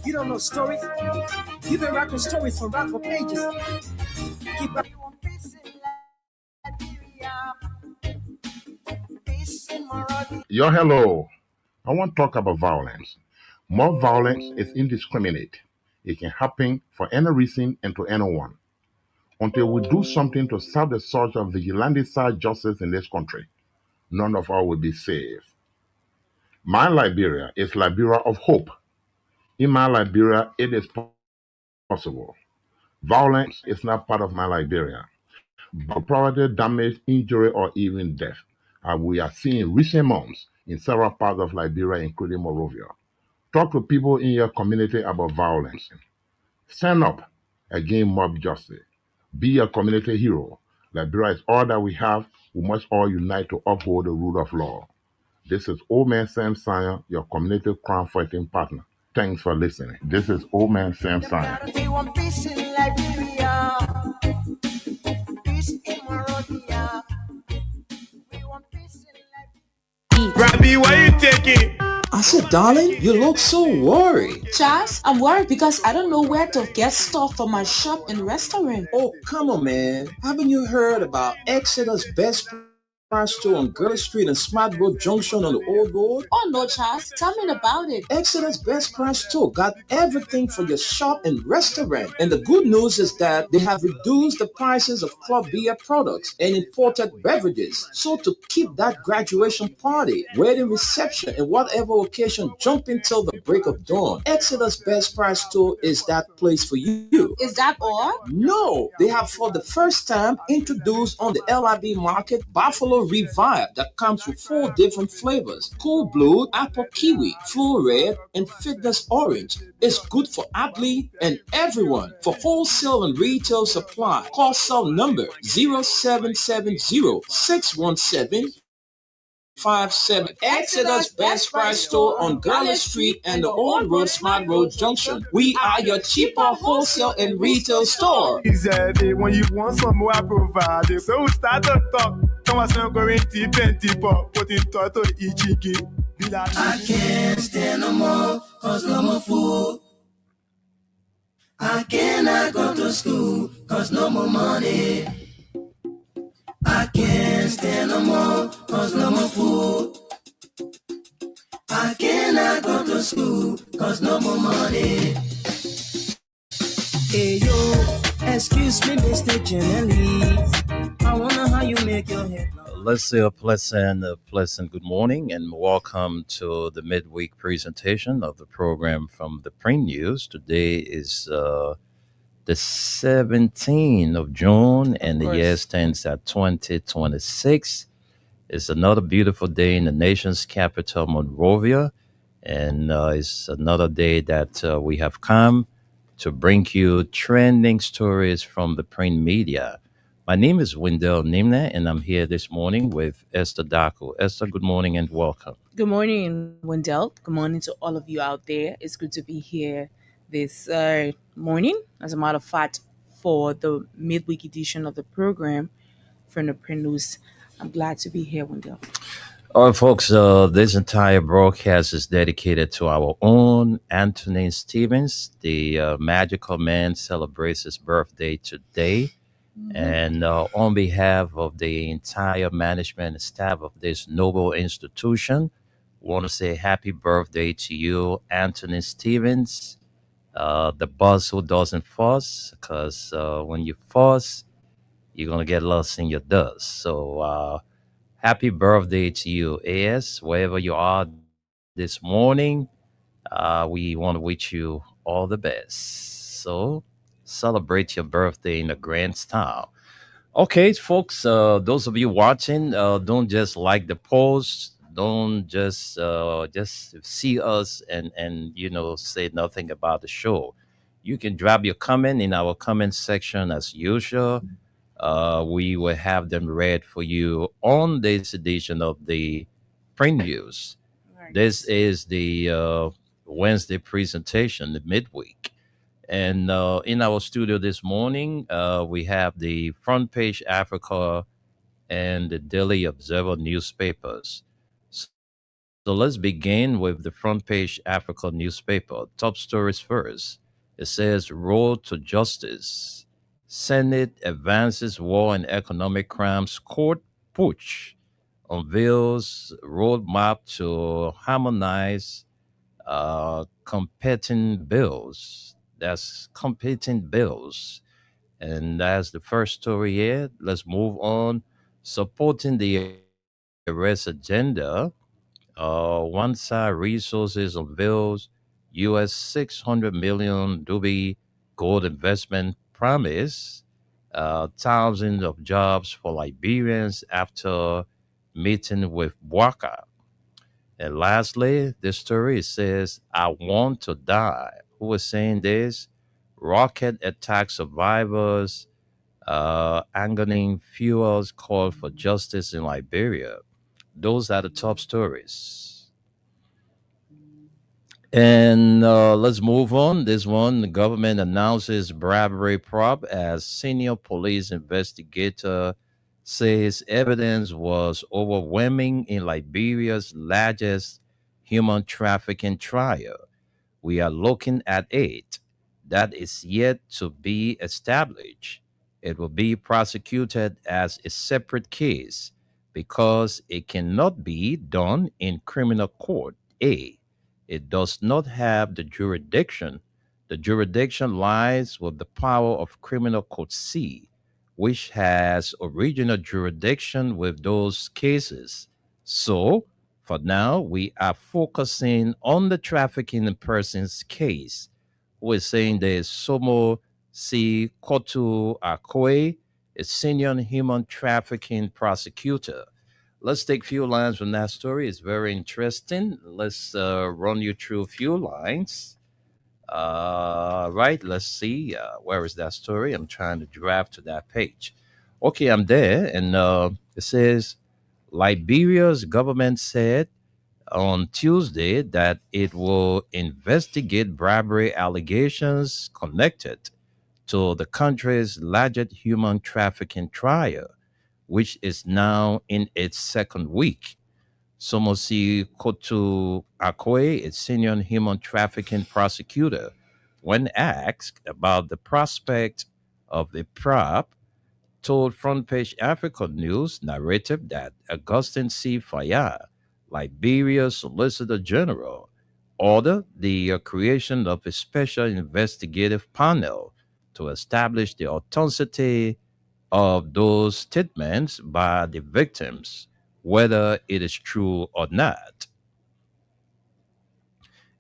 You don't know stories? You've been rocking stories from rock for pages. Keep rocking. Yo, hello. I want to talk about violence. More violence is indiscriminate. It can happen for any reason and to anyone. Until we do something to stop the surge of vigilante-side justice in this country, none of us will be safe. My Liberia is Liberia of hope. In my Liberia, it is possible. Violence is not part of my Liberia, but property damage, injury, or even death. And we are seeing recent months in several parts of Liberia, including Monrovia. Talk to people in your community about violence. Stand up against mob justice. Be a community hero. Liberia is all that we have. We must all unite to uphold the rule of law. This is Old Man Sam Sanya, your community crime fighting partner. Thanks for listening. This is Old Man Sam Sanya. We want peace in Liberia, peace in Monrovia. We want peace in Liberia. Robbie, why you taking? I said, darling, you look so worried. Charles, I'm worried because I don't know where to get stuff for my shop and restaurant. Oh, come on, man. Haven't you heard about Exeter's Best Price Store on Gurley Street and Smart Road Junction on the Old Road? Oh no, Charles, tell me about it. Exeter's Best Price Store got everything for your shop and restaurant. And the good news is that they have reduced the prices of club beer products and imported beverages. So to keep that graduation party, wedding reception, and whatever occasion jumping till the break of dawn, Exeter's Best Price Store is that place for you. Is that all? No, they have for the first time introduced on the LIB market Buffalo Revive that comes with 4 different flavors: Cool Blue, Apple Kiwi, Full Red, and Fitness Orange. It's good for athlete and everyone. For wholesale and retail supply, call cell number 0770 617 57. Exeter's Best Price Store on Garland Street and the Old Road Smart Road Junction. We are your cheaper wholesale and retail store. Easy, when you want some more, I provide. So we start to talk. Come on, some going to 20 pop, put in toto ichiki. I can't stand no more, cause no more food. I cannot go to school, cause no more money. I can't stand no more, cause no more food. I cannot go to school, cause no more money. Hey yo, excuse me, Mr. Genevieve. I wonder how you make your head. Let's say a pleasant good morning and welcome to the midweek presentation of the program from the Print News. Today is the 17th of June, and the year stands at 2026. It's another beautiful day in the nation's capital, Monrovia, and it's another day that we have come to bring you trending stories from the print media. My name is Wendell Nimne, and I'm here this morning with Esther Daku. Esther, good morning and welcome. Good morning, Wendell. Good morning to all of you out there. It's good to be here this morning, as a matter of fact, for the midweek edition of the program from the Print News. I'm glad to be here, Wendell. All right, folks, this entire broadcast is dedicated to our own Anthony Stevens. The magical man celebrates his birthday today. And on behalf of the entire management and staff of this noble institution, I want to say happy birthday to you, Anthony Stevens, the boss who doesn't fuss, because when you fuss, you're going to get lost in your dust. So happy birthday to you, AS, wherever you are this morning. We want to wish you all the best. So celebrate your birthday in a grand style. Okay, folks, those of you watching, don't just like the post. Don't just see us and say nothing about the show. You can drop your comment in our comment section as usual. We will have them read for you on this edition of the Print News. Right. This is the Wednesday presentation, the midweek. And in our studio this morning, we have the Front Page Africa and the Daily Observer newspapers. So let's begin with the front page Africa newspaper. Top stories first. It says Road to Justice. Senate advances war and economic crimes court putsch unveils roadmap to harmonize competing bills. That's competing bills. And that's the first story here. Let's move on. Supporting the arrest agenda. One side resources unveils US 600 million Dubai gold investment promise, thousands of jobs for Liberians after meeting with Bwaka. And lastly, this story says, I want to die. Who was saying this? Rocket attack survivors, angering fuels call for justice in Liberia. Those are the top stories. And let's move on. This one, the government announces bribery prop as senior police investigator says evidence was overwhelming in Liberia's largest human trafficking trial. We are looking at it. That is yet to be established. It will be prosecuted as a separate case because it cannot be done in criminal court. A. It does not have the jurisdiction. The jurisdiction lies with the power of criminal court C, which has original jurisdiction with those cases. So, for now, we are focusing on the trafficking in persons case. We're saying there's Somo C. Kotu Akwe, a senior human trafficking prosecutor. Let's take a few lines from that story. It's very interesting. Let's run you through a few lines. Right, let's see. Where is that story? I'm trying to draft to that page. Okay, I'm there. And it says Liberia's government said on Tuesday that it will investigate bribery allegations connected to the country's largest human trafficking trial, which is now in its second week. Somosi Kotu Akwe, a senior human trafficking prosecutor, when asked about the prospect of the prop, told Front Page Africa News narrative that Augustin C. Fayad, Liberia's Solicitor General, ordered the creation of a special investigative panel to establish the authenticity of those statements by the victims, whether it is true or not.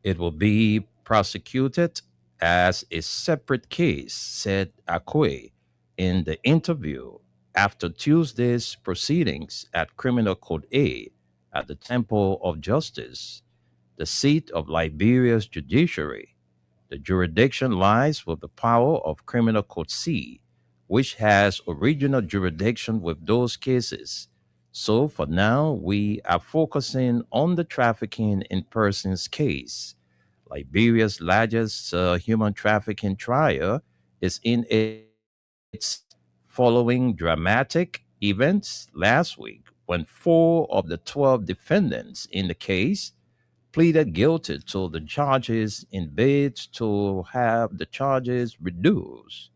It will be prosecuted as a separate case, said Akwe in the interview after Tuesday's proceedings at Criminal Court A at the Temple of Justice, the seat of Liberia's judiciary. The jurisdiction lies with the power of Criminal Court C, which has original jurisdiction with those cases. So for now, we are focusing on the trafficking in persons case. Liberia's largest human trafficking trial is in its following dramatic events last week when four of the 12 defendants in the case pleaded guilty to the charges in bids to have the charges reduced.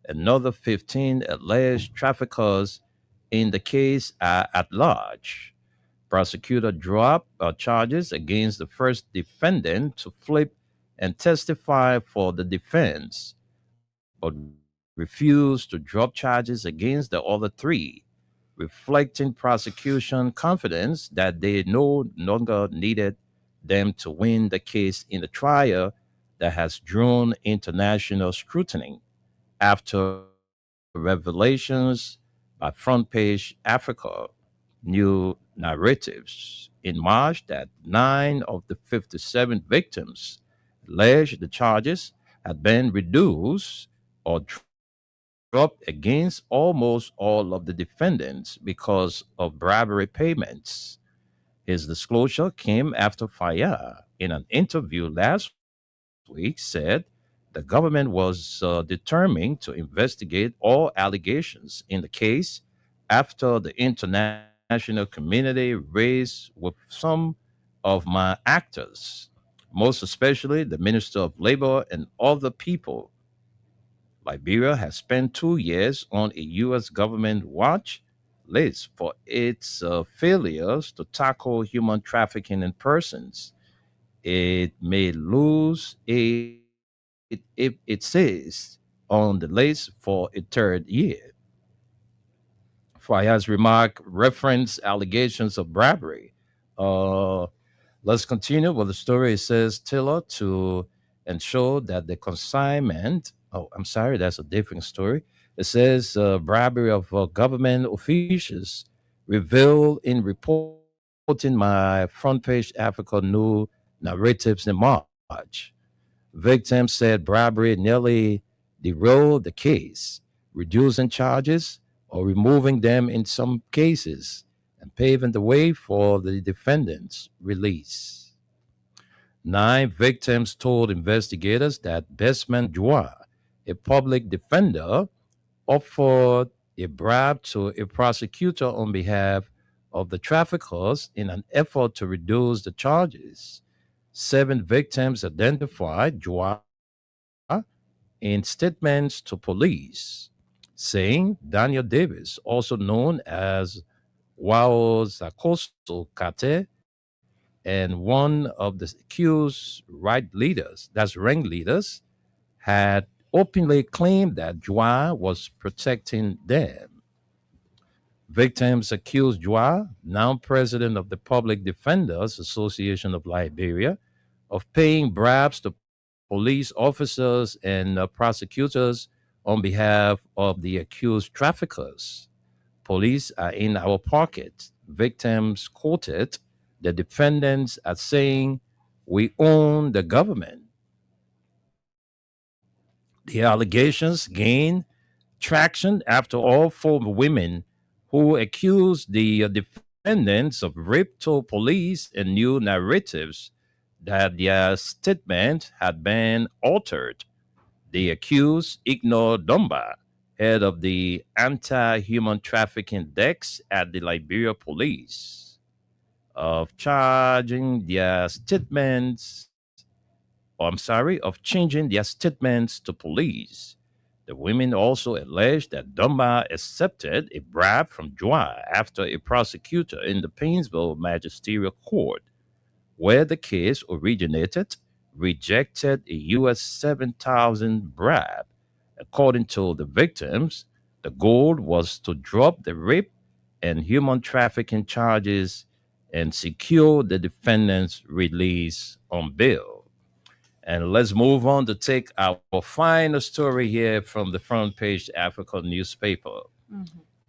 Another 15 alleged traffickers in the case are at large. Prosecutor dropped charges against the first defendant to flip and testify for the defense, but refused to drop charges against the other three, reflecting prosecution confidence that they no longer needed them to win the case in the trial that has drawn international scrutiny after revelations by Front Page Africa new narratives in March that 9 of the 57 victims alleged the charges had been reduced or dropped against almost all of the defendants because of bribery payments. His disclosure came after Fayad, in an interview last week, said the government was determined to investigate all allegations in the case after the international community raised with some of my actors, most especially the Minister of Labor and other people. Liberia has spent 2 years on a U.S. government watch list for its failures to tackle human trafficking in persons. It may lose it if it stays on the list for a third year. Fayad's remark referenced allegations of bribery. Uh, let's continue with the story. It says Taylor to ensure that the consignment. Oh, I'm sorry, that's a different story. It says bribery of government officials revealed in reporting my front page Africa New narratives in March. Victims said bribery nearly derailed the case, reducing charges or removing them in some cases, and paving the way for the defendant's release. 9 victims told investigators that Besman Joa, a public defender, offered a bribe to a prosecutor on behalf of the traffickers in an effort to reduce the charges. 7 victims identified Joa in statements to police, saying Daniel Davis, also known as Wao Zakoso Kate, and one of the accused ringleaders, had openly claimed that Joa was protecting them. Victims accused Joa, now president of the Public Defenders Association of Liberia, of paying bribes to police officers and prosecutors on behalf of the accused traffickers. Police are in our pocket. Victims quoted the defendants as saying, "We own the government." The allegations gained traction after all 4 women who accused the defendants of rape told police and new narratives that their statement had been altered. The accused ignored Dumba, head of the anti-human trafficking desk at the Liberia Police, of charging their statements, of changing their statements to police. The women also alleged that Dumba accepted a bribe from Joa after a prosecutor in the Painesville Magisterial Court, where the case originated, rejected a U.S. 7,000 bribe. According to the victims, the goal was to drop the rape and human trafficking charges and secure the defendant's release on bail. And let's move on to take our final story here from the front page Africa newspaper.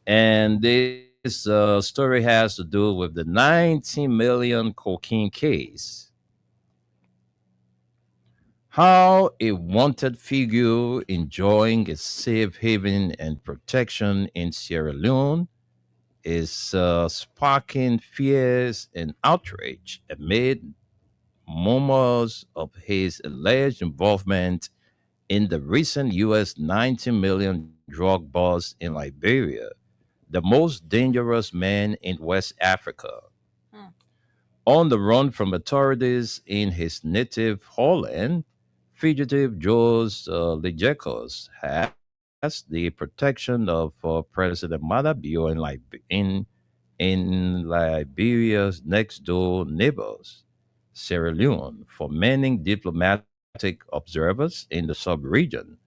And this story has to do with the 19 million cocaine case. How a wanted figure enjoying a safe haven and protection in Sierra Leone is sparking fears and outrage amid murmurs of his alleged involvement in the recent U.S. 19 million drug bust in Liberia, the most dangerous man in West Africa. On the run from authorities in his native Holland, fugitive Jose Lejekos has the protection of President Madabio in Liberia's next door neighbors, Sierra Leone. For many diplomatic observers in the sub-region,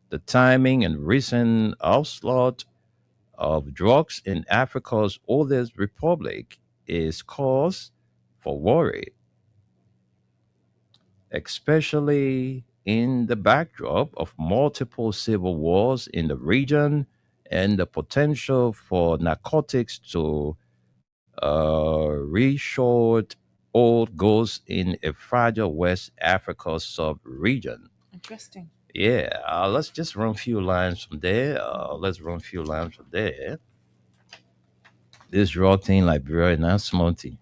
the timing and recent onslaught of drugs in Africa's oldest republic is cause for worry, especially in the backdrop of multiple civil wars in the region and the potential for narcotics to reshort old goals in a fragile West Africa sub-region. Interesting. Yeah, let's just run a few lines from there. This drug thing, Liberia, not small thing.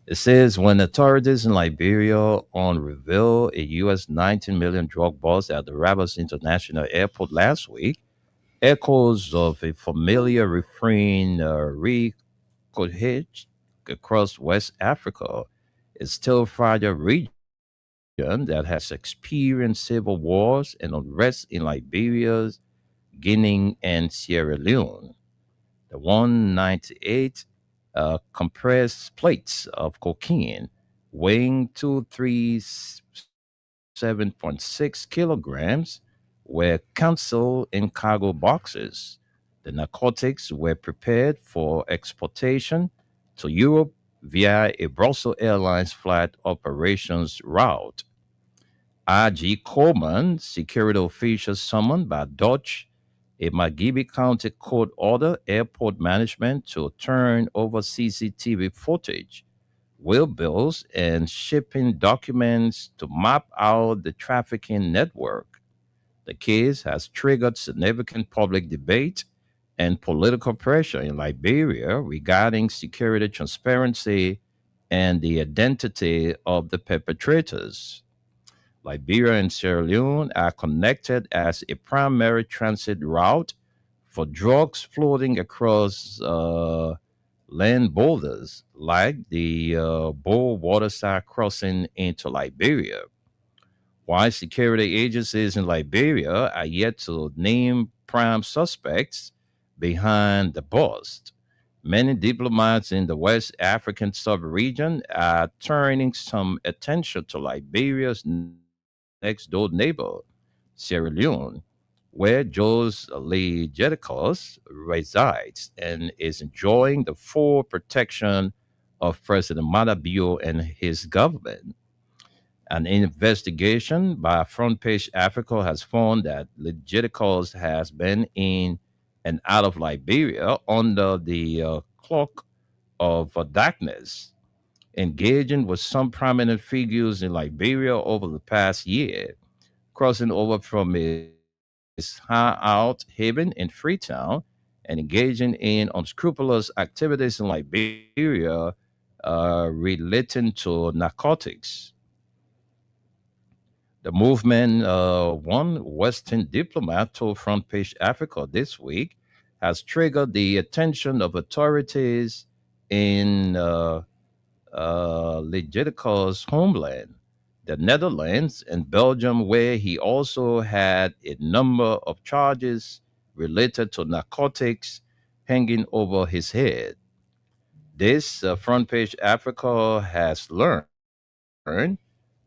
It says when authorities in Liberia on reveal a U.S. 19 million drug bust at the Rabat International Airport last week, echoes of a familiar refrain re-could hitch across West Africa. a still fragile region that has experienced civil wars and unrest in Liberia, Guinea, and Sierra Leone. The 198 compressed plates of cocaine weighing 237.6 kilograms were concealed in cargo boxes. The narcotics were prepared for exportation to Europe via a Brussels Airlines flight operations route. R.G. Coleman, security officials summoned by Dutch, a McGibby County court order airport management to turn over CCTV footage, wheel bills, and shipping documents to map out the trafficking network. The case has triggered significant public debate and political pressure in Liberia regarding security transparency and the identity of the perpetrators. Liberia and Sierra Leone are connected as a primary transit route for drugs floating across land borders, like the Bull Waterside crossing into Liberia. While security agencies in Liberia are yet to name prime suspects behind the bust, many diplomats in the West African sub-region are turning some attention to Liberia's next door neighbor, Sierra Leone, where Jose Lee Jedicos resides and is enjoying the full protection of President Madabio and his government. An investigation by Front Page Africa has found that Legiticos has been in and out of Liberia under the cloak of darkness, engaging with some prominent figures in Liberia over the past year, crossing over from his hideout haven in Freetown and engaging in unscrupulous activities in Liberia relating to narcotics. The movement, one Western diplomat told Front Page Africa this week, has triggered the attention of authorities in Legitico's homeland, the Netherlands, and Belgium, where he also had a number of charges related to narcotics hanging over his head. This Front Page Africa has learned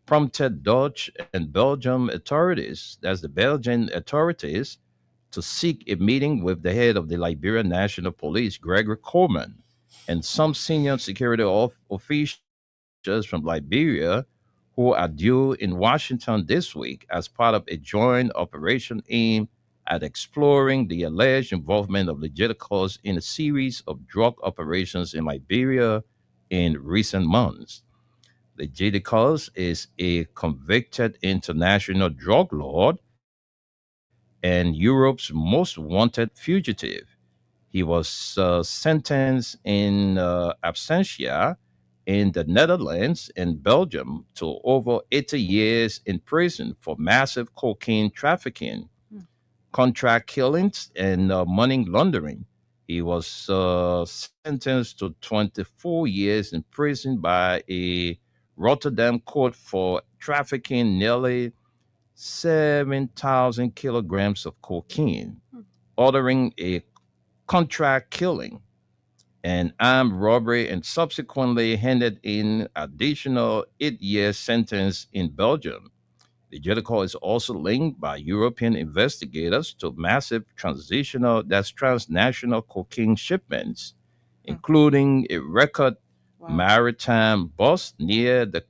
prompted Dutch and Belgium authorities, that's the Belgian authorities, to seek a meeting with the head of the Liberian National Police, Gregory Coleman, and some senior security officials from Liberia who are due in Washington this week as part of a joint operation aimed at exploring the alleged involvement of Legiticos in a series of drug operations in Liberia in recent months. Legiticos is a convicted international drug lord and Europe's most wanted fugitive. He was sentenced in absentia in the Netherlands and Belgium to over 80 years in prison for massive cocaine trafficking, contract killings, and money laundering. He was sentenced to 24 years in prison by a Rotterdam court for trafficking nearly 7,000 kilograms of cocaine, ordering a contract killing and armed robbery, and subsequently handed in additional 8 year sentence in Belgium. The Jericho is also linked by European investigators to massive transnational cocaine shipments, including a record maritime bust near the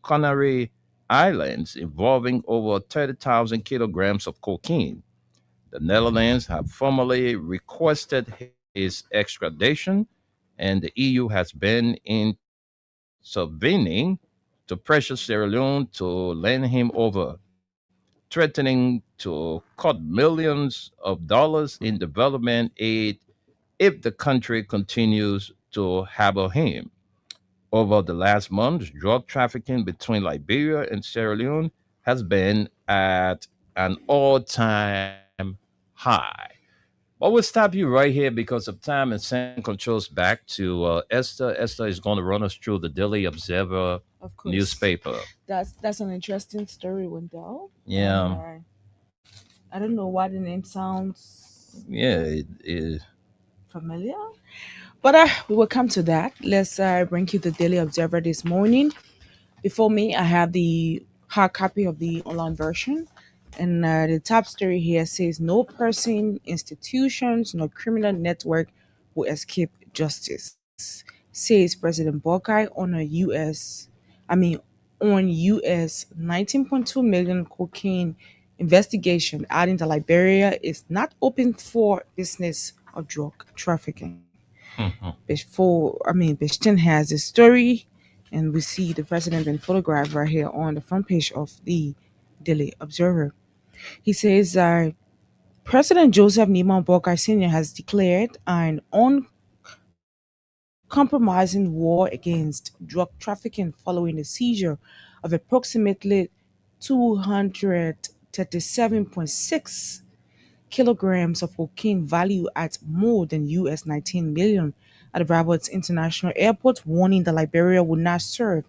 Canary Islands involving over 30,000 kilograms of cocaine. The Netherlands have formally requested his extradition, and the EU has been intervening to pressure Sierra Leone to lend him over, threatening to cut millions of dollars in development aid if the country continues to harbor him. Over the last month, drug trafficking between Liberia and Sierra Leone has been at an all time high. But we'll stop you right here because of time and send controls back to Esther. Esther is going to run us through the Daily Observer Of course, newspaper. that's an interesting story, Wendell. And Yeah, I don't know why the name sounds yeah, familiar, but we will come to that. Let's bring you the Daily Observer this morning. Before me, I have the hard copy of the online version. And the top story here says no person, institutions, no criminal network will escape justice, says President Buckeye on US 19.2 million cocaine investigation, adding that Liberia is not open for business of drug trafficking. Bishton has a story, and we see the president been photographed right here on the front page of the Daily Observer. He says President Joseph Nima Boakai Sr. has declared an uncompromising war against drug trafficking following the seizure of approximately 237.6 kilograms of cocaine value at more than US 19 million at the Rabat International Airport, warning that Liberia would not serve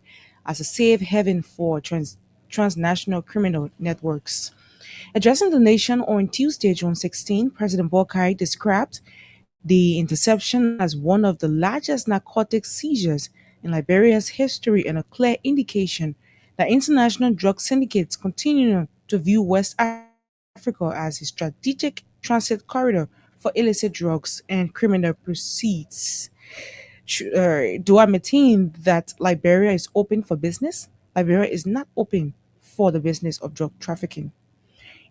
as a safe haven for transnational criminal networks. Addressing the nation on Tuesday, June 16, President Boakai described the interception as one of the largest narcotic seizures in Liberia's history and a clear indication that international drug syndicates continue to view West Africa as a strategic transit corridor for illicit drugs and criminal proceeds. Do I maintain that Liberia is open for business? Liberia is not open for the business of drug trafficking,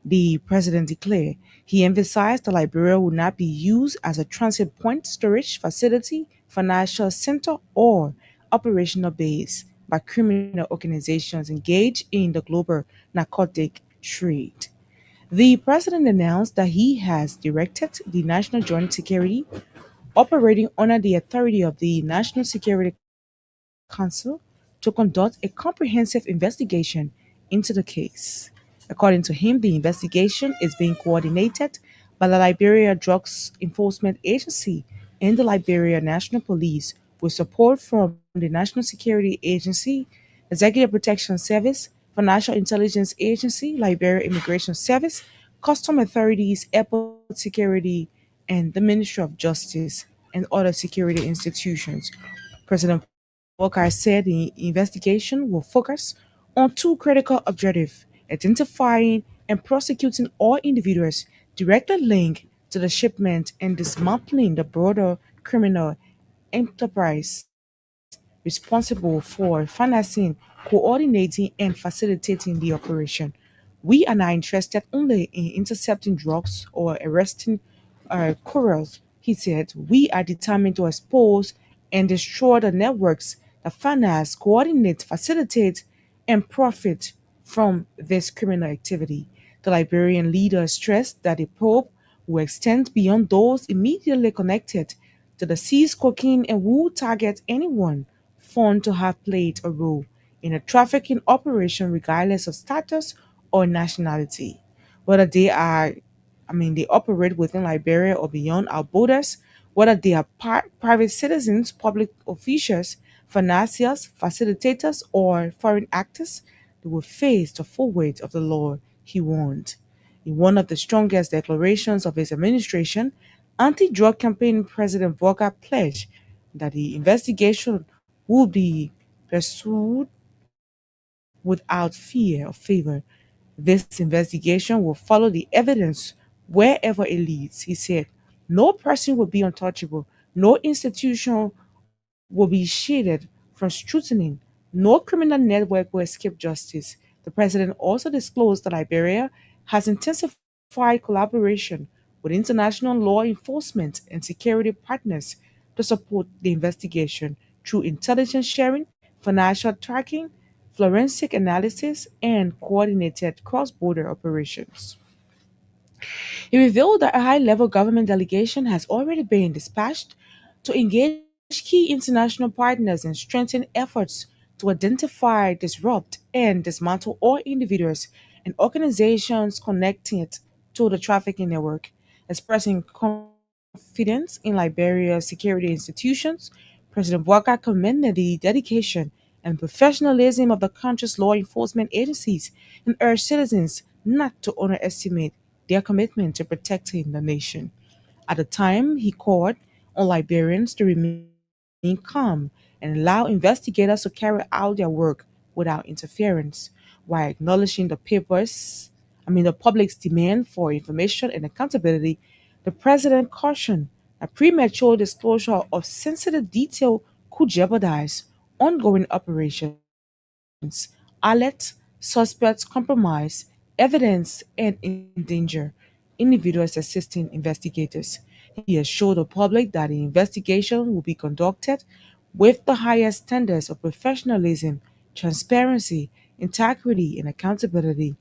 the president declared. He emphasized that Liberia would not be used as a transit point, storage facility, financial center, or operational base by criminal organizations engaged in the global narcotic trade. The president announced that he has directed the National Joint Security, operating under the authority of the National Security Council, to conduct a comprehensive investigation into the case. According to him, the investigation is being coordinated by the Liberia Drugs Enforcement Agency and the Liberia National Police with support from the National Security Agency, Executive Protection Service, Financial Intelligence Agency, Liberia Immigration Service, custom authorities, airport security, and the Ministry of Justice and other security institutions. President Walker said the investigation will focus on two critical objectives: identifying and prosecuting all individuals directly linked to the shipment and dismantling the broader criminal enterprise responsible for financing, coordinating, and facilitating the operation. We are not interested only in intercepting drugs or arresting couriers, he said. We are determined to expose and destroy the networks that finance, coordinate, facilitate, and profit from this criminal activity. The Liberian leader stressed that the probe will extend beyond those immediately connected to the seized cocaine and will target anyone found to have played a role in a trafficking operation regardless of status or nationality. Whether they operate within Liberia or beyond our borders, whether they are private citizens, public officials, financiers, facilitators, or foreign actors, they will face the full weight of the law, he warned. In one of the strongest declarations of his administration, anti-drug campaign President Volker pledged that the investigation will be pursued without fear or favor. This investigation will follow the evidence wherever it leads, he said. No person will be untouchable. No institution will be shaded from scrutiny. No criminal network will escape justice. The president also disclosed that Liberia has intensified collaboration with international law enforcement and security partners to support the investigation through intelligence sharing, financial tracking, forensic analysis, and coordinated cross border operations. He revealed that a high level government delegation has already been dispatched to engage key international partners and strengthen efforts to identify, disrupt, and dismantle all individuals and organizations connected to the trafficking network. Expressing confidence in Liberia's security institutions, President Bouakai commended the dedication and professionalism of the country's law enforcement agencies and urged citizens not to underestimate their commitment to protecting the nation. At the time, he called on Liberians to remain calm and allow investigators to carry out their work without interference, while acknowledging the public's demand for information and accountability. The president cautioned that premature disclosure of sensitive detail could jeopardize ongoing operations, alert suspects, compromise evidence, and endanger individuals assisting investigators. He assured the public that the investigation will be conducted with the highest standards of professionalism, transparency, integrity, and accountability,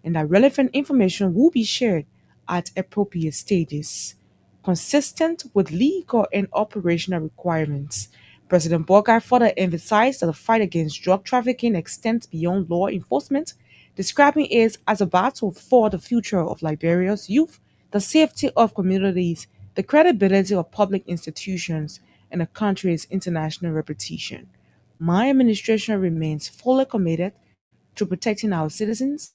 and that relevant information will be shared at appropriate stages consistent with legal and operational requirements. President Bogai further emphasized that the fight against drug trafficking extends beyond law enforcement, describing it as a battle for the future of Liberia's youth, the safety of communities, the credibility of public institutions, and the country's international reputation. My administration remains fully committed to protecting our citizens,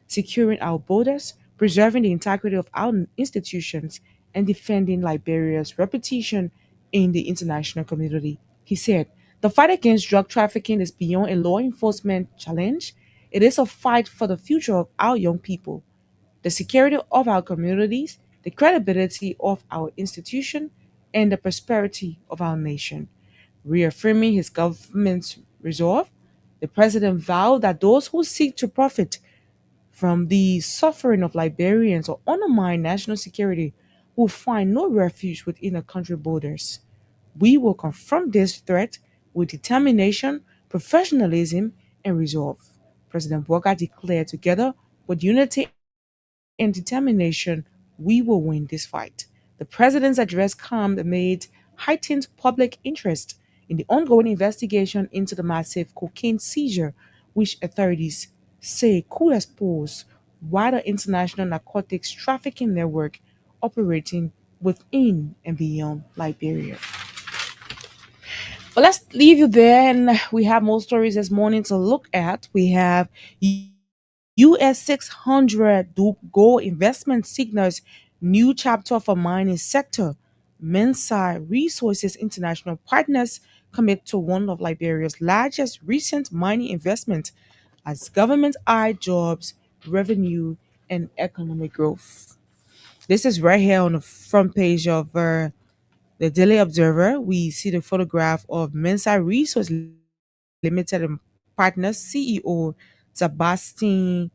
securing our borders, preserving the integrity of our institutions, and defending Liberia's reputation in the international community. He said, the fight against drug trafficking is beyond a law enforcement challenge. It is a fight for the future of our young people, the security of our communities, the credibility of our institution, and the prosperity of our nation. Reaffirming his government's resolve, the president vowed that those who seek to profit from the suffering of Liberians or undermine national security will find no refuge within the country borders. We will confront this threat with determination, professionalism, and resolve. President Boga declared together with unity and determination, we will win this fight. The president's address comes amid heightened public interest in the ongoing investigation into the massive cocaine seizure, which authorities say could expose wider international narcotics trafficking network operating within and beyond Liberia. But let's leave you there, and we have more stories this morning to look at. We have US 600 gold investment signals new chapter for mining sector. Mensa Resources International Partners commit to one of Liberia's largest recent mining investment as government eye jobs, revenue, and economic growth. This is right here on the front page of the Daily Observer. We see the photograph of Mensa Resource Limited and Partners CEO Sebastian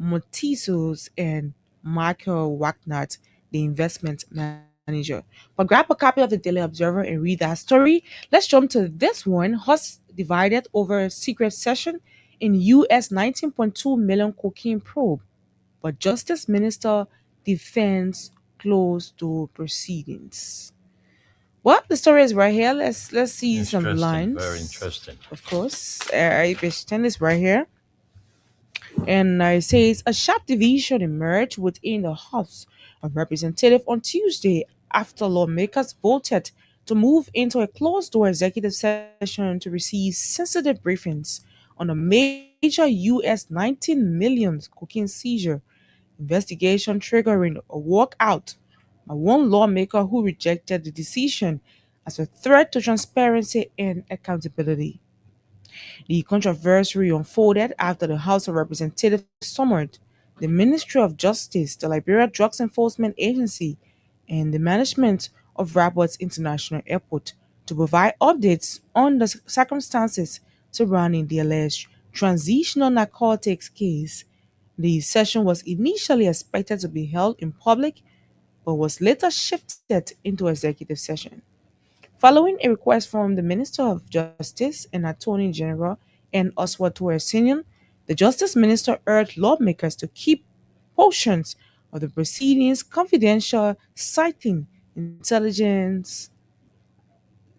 Motisos and Michael Wagnert, the investment manager. But grab a copy of the Daily Observer and read that story. Let's jump to this one. House divided over a secret session in US 19.2 million cocaine probe, but Justice Minister defends closed door proceedings. Well, the story is right here. Let's see some Interesting, very lines. interesting. Of course, I pretend is right here, and it says a sharp division emerged within the House of Representatives on Tuesday after lawmakers voted to move into a closed-door executive session to receive sensitive briefings on a major U.S. 19 million cocaine seizure investigation triggering a walkout by one lawmaker who rejected the decision as a threat to transparency and accountability. The controversy unfolded after the House of Representatives summoned the Ministry of Justice, the Liberia Drugs Enforcement Agency, and the management of Rabat International Airport to provide updates on the circumstances surrounding the alleged transitional narcotics case. The session was initially expected to be held in public but was later shifted into executive session. Following a request from the Minister of Justice and Attorney General and Oswald Senior, the Justice Minister urged lawmakers to keep portions of the proceedings confidential, citing intelligence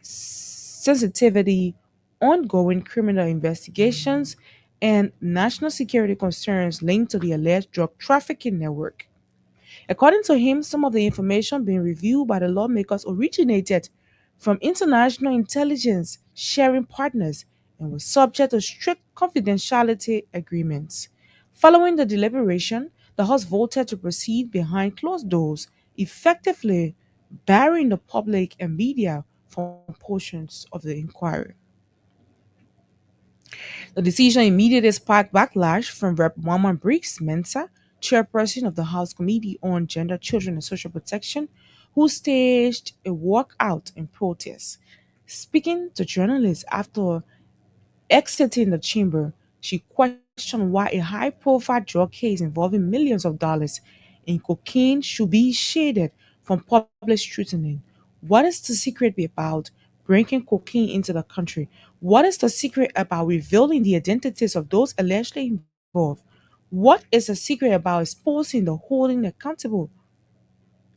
sensitivity, ongoing criminal investigations, and national security concerns linked to the alleged drug trafficking network. According to him, some of the information being reviewed by the lawmakers originated from international intelligence sharing partners and was subject to strict confidentiality agreements. Following the deliberation, the House voted to proceed behind closed doors, effectively barring the public and media from portions of the inquiry. The decision immediately sparked backlash from Rep. Mama Briggs Mensa, chairperson of the House Committee on Gender, Children, and Social Protection, who staged a walkout in protest. Speaking to journalists after exiting the chamber, she questioned why a high profile drug case involving millions of dollars in cocaine should be shaded from public scrutiny. What is the secret about bringing cocaine into the country? What is the secret about revealing the identities of those allegedly involved? What is the secret about exposing the holding accountable,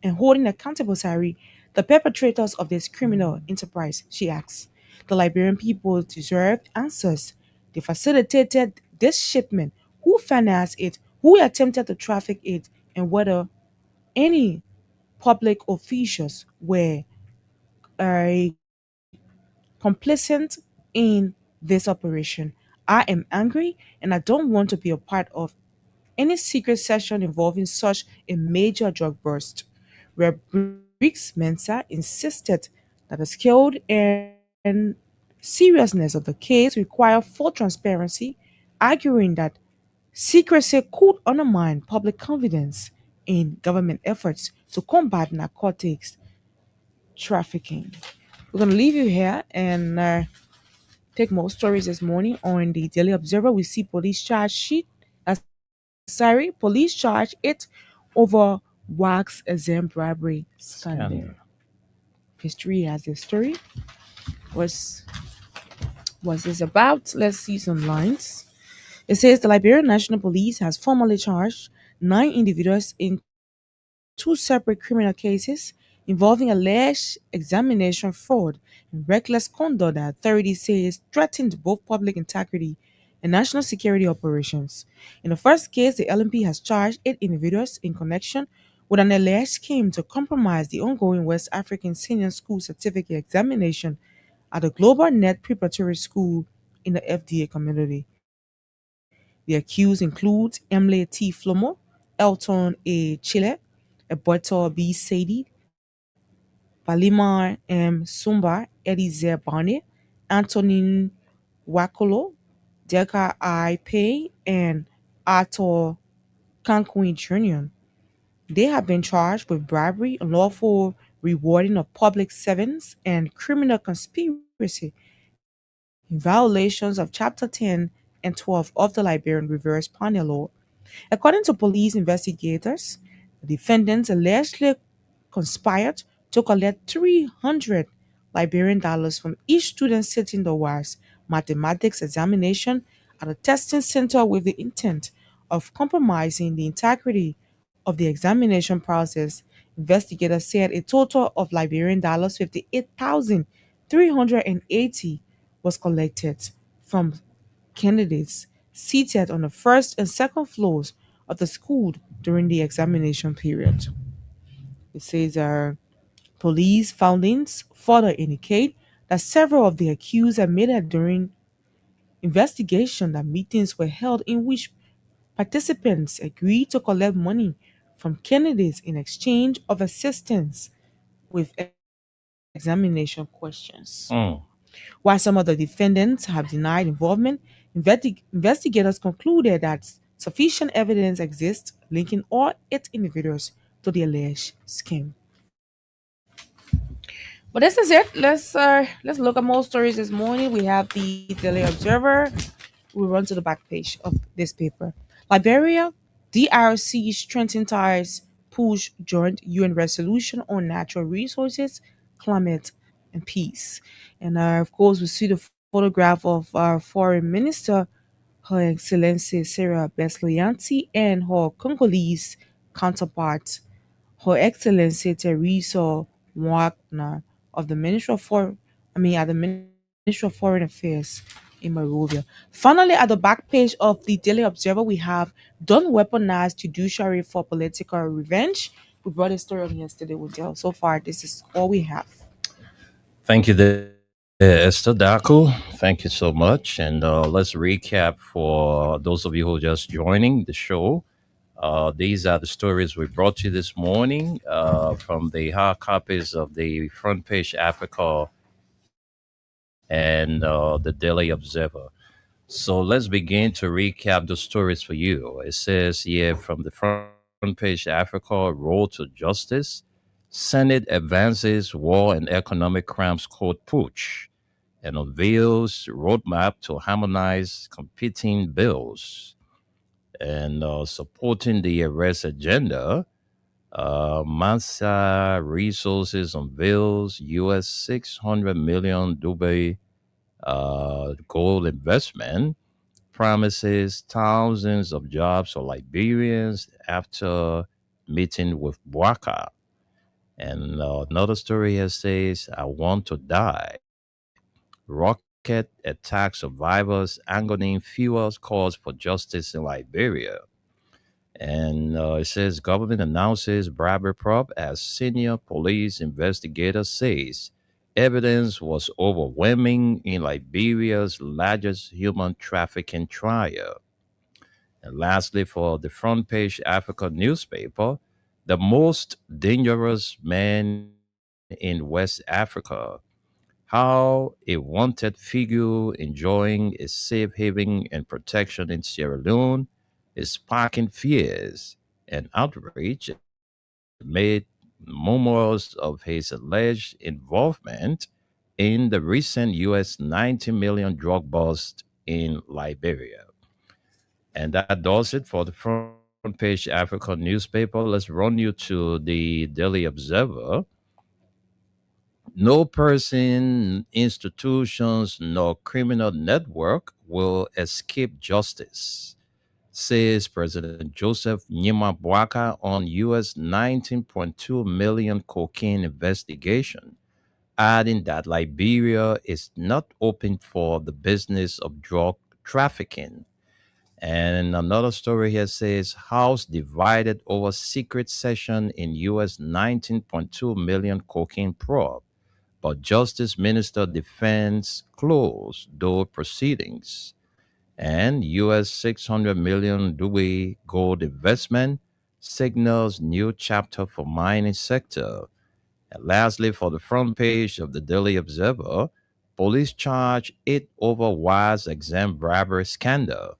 the perpetrators of this criminal enterprise, she asks. The Liberian people deserve answers. They facilitated this shipment, who financed it, who attempted to traffic it, and whether any public officials were uh, complicit in this operation. I am angry and I don't want to be a part of any secret session involving such a major drug bust, where Briggs Mensa insisted that the scale and seriousness of the case require full transparency, arguing that secrecy could undermine public confidence in government efforts to combat narcotics trafficking. We're going to leave you here and take more stories this morning on the Daily Observer. We see police charge sheet. Police charge it over wax exam bribery scandal. History has a story. What's this about? Let's see some lines. It says the Liberian National Police has formally charged 9 individuals in 2 separate criminal cases involving alleged examination fraud and reckless conduct that authorities say threatened both public integrity and national security operations. In the first case, the LMP has charged 8 individuals in connection with an alleged scheme to compromise the ongoing West African Senior School Certificate examination at the Global Net Preparatory School in the FDA community. The accused include Emily T. Flomo, Elton A. Chile, Eberto B. Sadie, Palimar M. Sumba, Elize Barney, Antonin Wakolo, Delka I. Pay, and Arthur Kankwin Jr. They have been charged with bribery, unlawful rewarding of public servants, and criminal conspiracy in violations of Chapter 10 and 12 of the Liberian Reverse Panel Law. According to police investigators, the defendants allegedly conspired to collect 300 Liberian dollars from each student sitting the WAS mathematics examination at a testing center with the intent of compromising the integrity of the examination process. Investigators said a total of Liberian dollars 58,380 was collected from candidates seated on the first and second floors of the school during the examination period. It says police findings further indicate that several of the accused admitted during investigation that meetings were held in which participants agreed to collect money from candidates in exchange of assistance with examination questions. While some of the defendants have denied involvement, investigators concluded that sufficient evidence exists linking all 8 individuals to the alleged scheme. But this is it. Let's look at more stories this morning. We have the Daily Observer. We run to the back page of this paper. Liberia, DRC strengthen ties, push joint UN resolution on natural resources, climate, and peace. And of course, we see the photograph of our foreign minister, Her Excellency Sarah Besloyanti, and her Congolese counterpart, Her Excellency Teresa Wagner of the Ministry of Foreign, at the Ministry of Foreign Affairs in Monrovia. Finally, at the back page of the Daily Observer, we have "Don't Weaponize Judiciary for Political Revenge." We brought a story on yesterday with Dale. So far, this is all we have. Thank you there, Esther Daku. Thank you so much. And let's recap for those of you who are just joining the show. These are the stories we brought you this morning from the hard copies of the Front Page Africa and the Daily Observer. So let's begin to recap the stories for you. It says here from the Front Page Africa, Road to Justice, Senate advances war and economic crimes court putsch, and unveils roadmap to harmonize competing bills. And supporting the arrest agenda, Mansa Resources unveils US 600 million Dubai gold investment, promises thousands of jobs for Liberians after meeting with Bwaka. And another story here says, I want to die. Rocket attack survivors, Angolan fuels calls for justice in Liberia. And it says government announces bribery probe as senior police investigator says evidence was overwhelming in Liberia's largest human trafficking trial. And lastly, for the Front Page Africa newspaper, the most dangerous man in West Africa, how a wanted figure enjoying a safe haven and protection in Sierra Leone is sparking fears and outrage amid murmurs of his alleged involvement in the recent US 90 million drug bust in Liberia. And that does it for the Front Page Africa newspaper. Let's run you to the Daily Observer. No person, institutions, nor criminal network will escape justice, says President Joseph Nyima Bwaka on U.S. 19.2 million cocaine investigation, adding that Liberia is not open for the business of drug trafficking. And another story here says House divided over secret session in U.S. 19.2 million cocaine probe, but Justice Minister defends closed door proceedings. And U.S. 600 million Dewey gold investment signals new chapter for mining sector. And lastly, for the front page of the Daily Observer, police charge it over wires exam bribery scandal.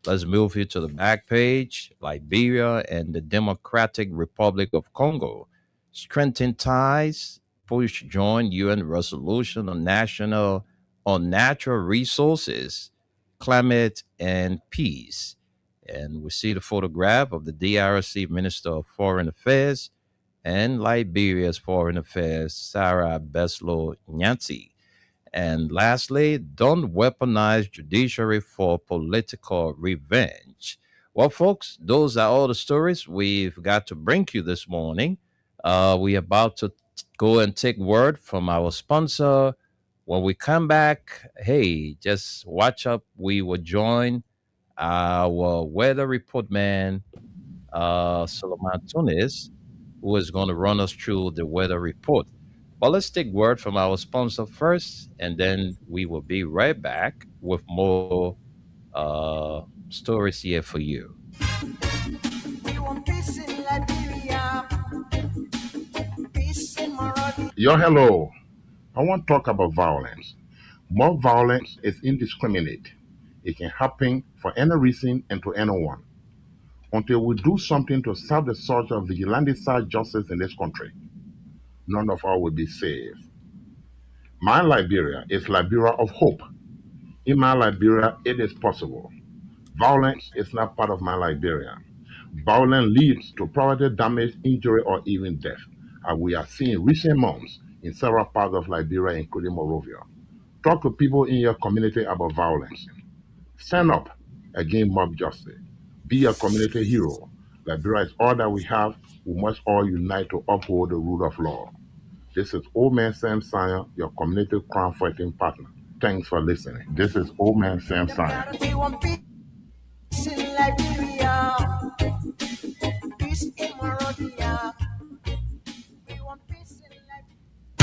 Let's move here to the back page. Liberia and the Democratic Republic of Congo strengthen ties, push joint UN resolution on natural resources, climate, and peace. And we see the photograph of the DRC Minister of Foreign Affairs and Liberia's Foreign Affairs, Sarah Beslo Nyansi. And lastly, don't weaponize judiciary for political revenge. Well, folks, those are all the stories we've got to bring you this morning. We're about to go and take word from our sponsor. When we come back, hey, just watch up. We will join our weather report man, Solomon Tunis, who is going to run us through the weather report. But let's take word from our sponsor first, and then we will be right back with more stories here for you. We want peace in Liberia, peace in Monrovia. Yo, hello. I want to talk about violence. More violence is indiscriminate. It can happen for any reason and to anyone. Until we do something to stop the surge of vigilante-style justice in this country, none of us will be safe. My Liberia is Liberia of hope. In my Liberia, it is possible. Violence is not part of my Liberia. Violence leads to property damage, injury, or even death, as we are seeing recent months in several parts of Liberia, including Monrovia. Talk to people in your community about violence. Stand up against mob justice. Be a community hero. Liberia is all that we have. We must all unite to uphold the rule of law. This is Old Man Sam Sanya, your community crime fighting partner. Thanks for listening. This is Old Man Sam Science. Peace in Liberia, peace in Monrovia. We want peace in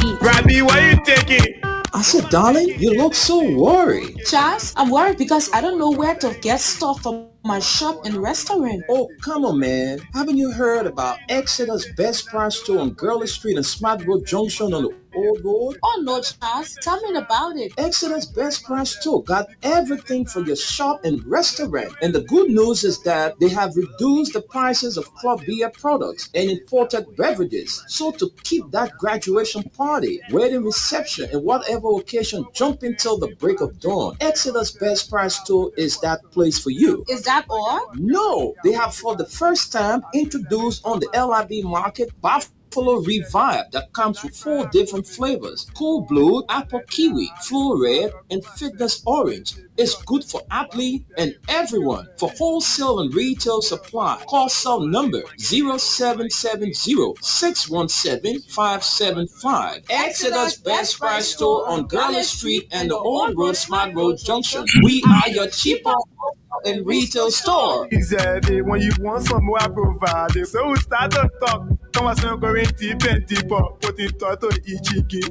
Liberia. Robbie, why you taking? I said, darling, you look so worried. Charles, I'm worried because I don't know where to get stuff for my shop and restaurant. Oh, come on, man. Haven't you heard about Exeter's Best Price store on Gurley Street and Smart Road Junction on the Old Road? Oh no, Charles, tell me about it. Exeter's Best Price store got everything for your shop and restaurant. And the good news is that they have reduced the prices of club beer products and imported beverages. So to keep that graduation party, wedding reception, and whatever occasion jumping till the break of dawn, Exeter's Best Price store is that place for you. Is that all? No, they have for the first time introduced on the LIB market Buffalo Revive that comes with 4 different flavors: Cool Blue, Apple Kiwi, Full Red, and Fitness Orange. It's good for athlete and everyone. For wholesale and retail supply, call cell number 0770-617-575. Exeter's Best Price store on Garland Street and the Old Road Smart Road Junction. We are your cheaper and retail store. He said, when you want some more, I provide. So we start to talk. Thomas and going deep and deeper. Put it to Ichiki.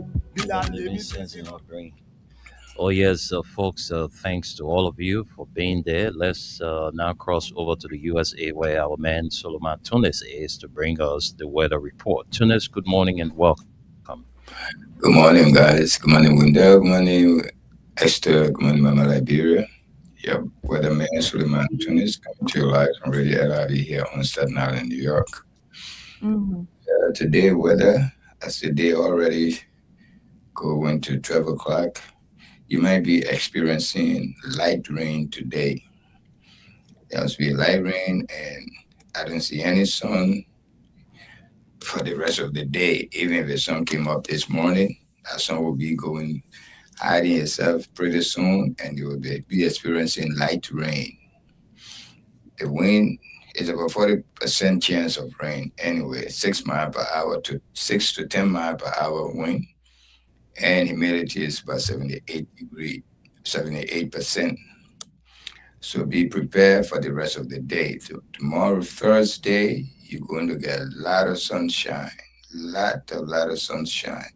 Oh, yes, folks, thanks to all of you for being there. Let's now cross over to the USA where our man Solomon Tunis is to bring us the weather report. Tunis, good morning and welcome. Good morning, guys. Good morning, Wendell. Good morning, Esther. Good morning, Mama Liberia. Yep, weatherman Suleiman Tunis coming to you live from Radio LIV here on Staten Island, New York. Today, weather, as the day already going to 12 o'clock, you might be experiencing light rain today. There must be light rain, and I don't see any sun for the rest of the day. Even if the sun came up this morning, that sun will be going hiding itself pretty soon, and you will be experiencing light rain. The wind is about 40% chance of rain anyway, 6 miles per hour to 6 to 10 miles per hour wind, and humidity is about 78%. So be prepared for the rest of the day. So tomorrow, Thursday, you're going to get a lot of sunshine, lot of sunshine.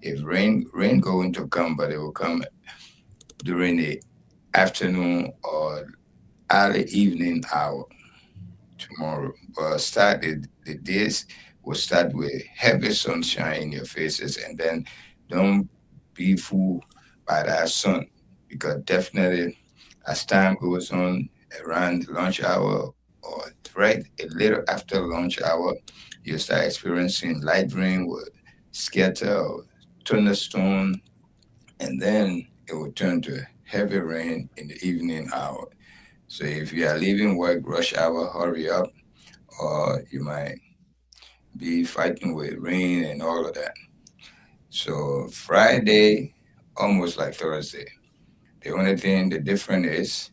If rain going to come, but it will come during the afternoon or early evening hour tomorrow. But the days will start with heavy sunshine in your faces, and then don't be fooled by that sun, because definitely as time goes on around lunch hour or right a little after lunch hour, you start experiencing light rain with scatter or thunderstorm, and then it will turn to heavy rain in the evening hour. So if you are leaving work rush hour, hurry up, or you might be fighting with rain and all of that. So Friday, almost like Thursday. The only thing, the difference is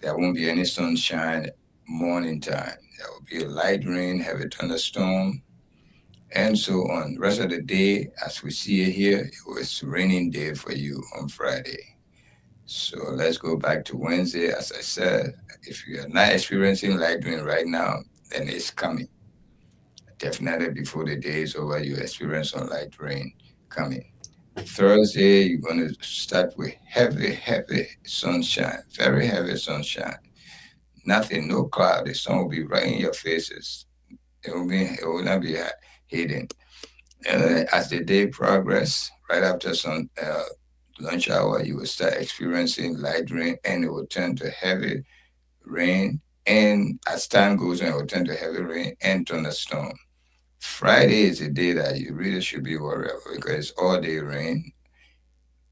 there won't be any sunshine morning time. There will be a light rain, heavy thunderstorm, and so on. The rest of the day, as we see it here, it was raining day for you on Friday. So let's go back to Wednesday. As I said, if you are not experiencing light rain right now, then it's coming. Definitely before the day is over, you experience some light rain coming. Thursday, you're going to start with heavy sunshine, very heavy sunshine. Nothing, no cloud. The sun will be right in your faces. It will not be hidden. And as the day progresses, right after some lunch hour, you will start experiencing light rain, and it will turn to heavy rain. And as time goes on, it will turn to heavy rain and thunderstorm. Friday is a day that you really should be worried about, because it's all day rain,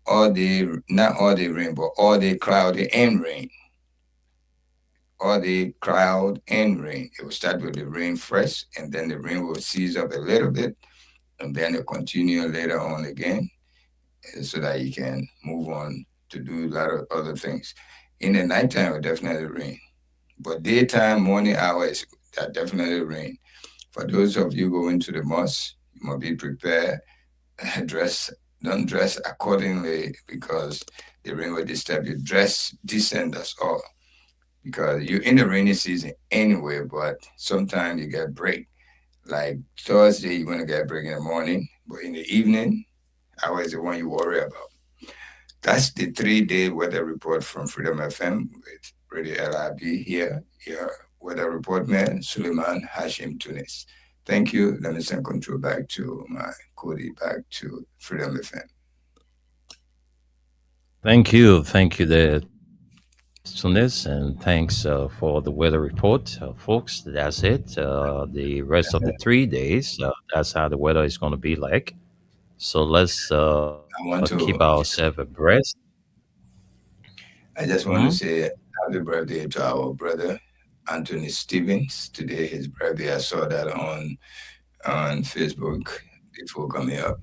not all day rain, but all day cloudy and rain. All day cloud and rain. It will start with the rain first, and then the rain will cease up a little bit, and then it continue later on again, so that you can move on to do a lot of other things. In the nighttime, it will definitely rain. But daytime, morning hours, that definitely rain. For those of you going to the mosque, you must be prepared, dress Don't dress accordingly because the rain will disturb you. Dress decent, that's all. Because you're in the rainy season anyway, but sometimes you get break. Like Thursday, you're gonna get break in the morning, but in the evening, hour is the one you worry about. That's the 3 day weather report from Freedom FM with Radio LIB here. Your weather report man, Suleiman Hashim Tunis. Thank you. Let me send control back to my Cody, back to Freedom FM. Thank you there, Tunis, and thanks for the weather report, folks. That's it. The rest of the 3 days, that's how the weather is going to be like. So let's I want keep to ourselves abreast. I just want Mhm. to say happy birthday to our brother Anthony Stevens. Today his birthday. I saw that on Facebook before coming up.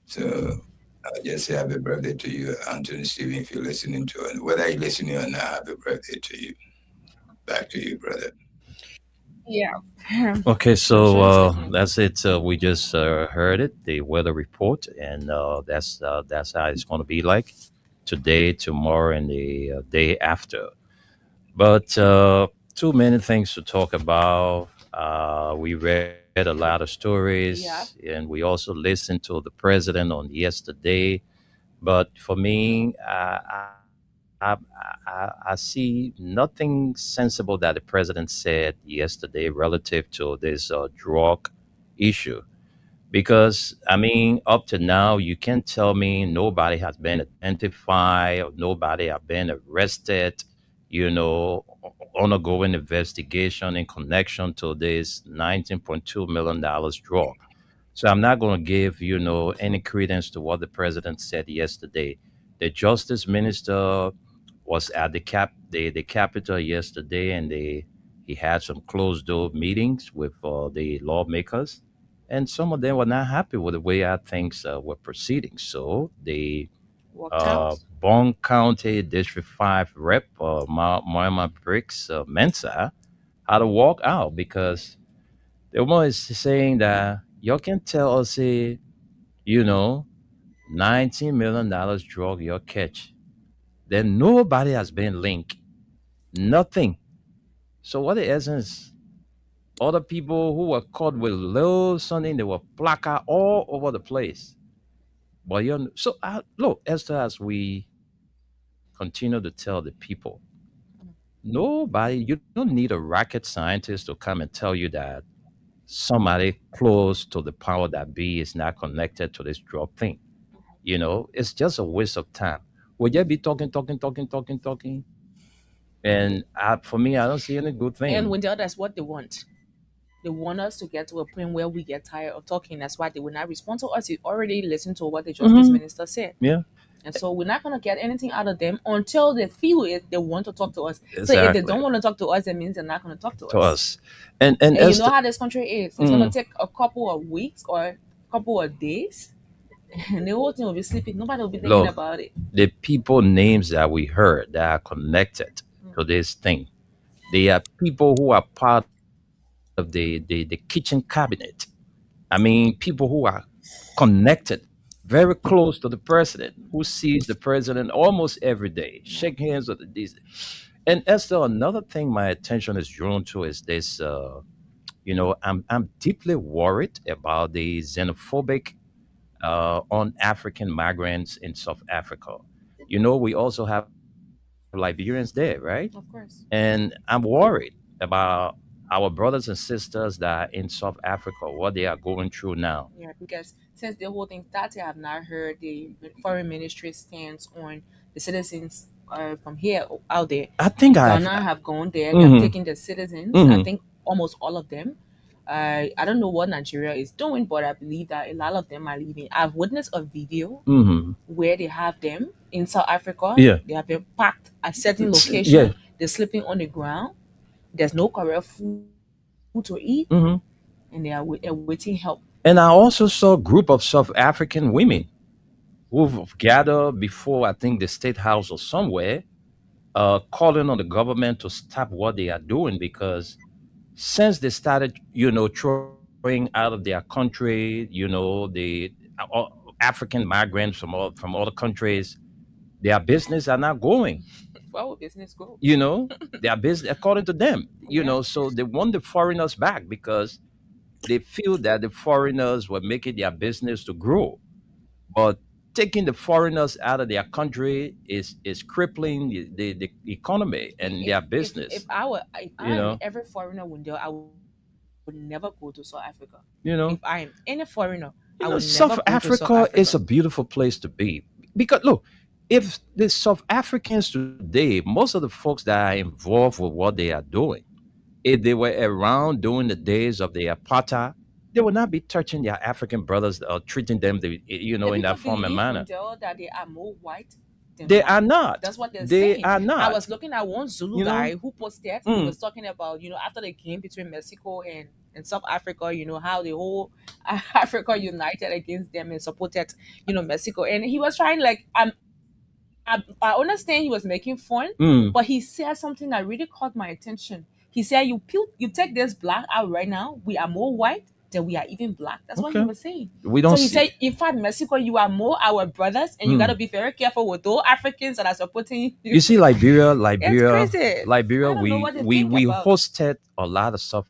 So I just say happy birthday to you, Anthony Stevens, if you're listening to it. Whether you're listening or not, happy birthday to you. Back to you, brother. Yeah. Okay, I'm so sure he's listening. that's it. We just heard it, the weather report, and that's how it's going to be like today, tomorrow, and the day after. But too many things to talk about. We read a lot of stories, Yeah. and we also listened to the president on yesterday. But for me, I see nothing sensible that the president said yesterday relative to this drug issue. Because, I mean, up to now, you can't tell me nobody has been identified or nobody have been arrested, undergoing investigation in connection to this $19.2 million drug. So I'm not going to give, any credence to what the president said yesterday. The justice minister was at the Capitol yesterday, and he had some closed door meetings with the lawmakers, and some of them were not happy with the way our things were proceeding. So the Walked out. Bond County District 5 rep, Moima Briggs Mensa, had to walk out because the woman is saying that you can tell us, you know, $19 million drug you catch. Then nobody has been linked. Nothing. So what the essence? Other people who were caught with little something, they were placard all over the place. But so look, Esther, as we continue to tell the people, nobody, you don't need a rocket scientist to come and tell you that somebody close to the power that be is not connected to this drug thing. It's just a waste of time. Would you be talking, talking, talking, talking, talking? And for me, I don't see any good And thing. Wendell, that's what they want. They want us to get to a point where we get tired of talking. That's why they will not respond to us. You already listened to what the justice Hmm. minister said. Yeah, And so we're not gonna get anything out of them until they feel it they want to talk to us. So if they exactly. don't want to talk to us, that means they're not gonna talk to To us. us, and And you know Esther, how this country is. It's gonna mm, take a couple of weeks or a couple of days, and the whole thing will be sleeping. Nobody will be thinking look, about it. the people names that we heard that are connected to this thing, they are people who are part of the kitchen cabinet. I mean, people who are connected very close to the president, who sees the president almost every day, shake hands with these. And Esther, another thing my attention is drawn to is this. I'm deeply worried about the xenophobic on African migrants in South Africa. We also have Liberians there, right? Of course. And I'm worried about our brothers and sisters that are in South Africa, what they are going through now. Yeah, because since the whole thing started, I have not heard the foreign ministry stance on the citizens from here out there. I think I've. Ghana have gone there. They have Hmm. taken the citizens. I Hmm. think almost all of them. I don't know what Nigeria is doing, but I believe that a lot of them are leaving. I've witnessed a video Hmm. where they have them in South Africa. Yeah. They have been packed at certain Yeah. location. They're sleeping on the ground. There's no correct food to eat, Hmm. and they are awaiting help. And I also saw a group of South African women who've gathered before, I think, the state house or somewhere, calling on the government to stop what they are doing because since they started, throwing out of their country, the uh, African migrants from other countries, their business are not going. Where will business go? Their business according to them. Yeah. So they want the foreigners back because they feel that the foreigners were making their business to grow. But taking the foreigners out of their country is crippling the economy and their If business. if I You am know, every foreigner window, I would never go to South Africa. you If know, I am any foreigner, I would never South go to South Africa Africa. is a beautiful place to be because look, if the South Africans today, most of the folks that are involved with what they are doing, if they were around during the days of the apartheid, they would not be touching their African brothers or treating them, The in people that form and believe, manner. Wendell, that they are more white than They black. are not. That's what they're They saying. are I was not. looking at one Zulu You know. guy who posted, he Mm, was talking about, after the game between Mexico and South Africa, how the whole Africa united against them and supported, Mexico. And he was trying, like, I understand he was making fun, mm. but he said something that really caught my attention. He said, you take this black out right now, we are more white than we are even black. That's what he Okay. was saying. We So don't he see. said, in fact, Mexico, you are more our brothers, and you got to Mm. be very careful with those Africans that are supporting You you. see, Liberia, It's crazy. Liberia. I don't know We what they we think we about hosted a lot of South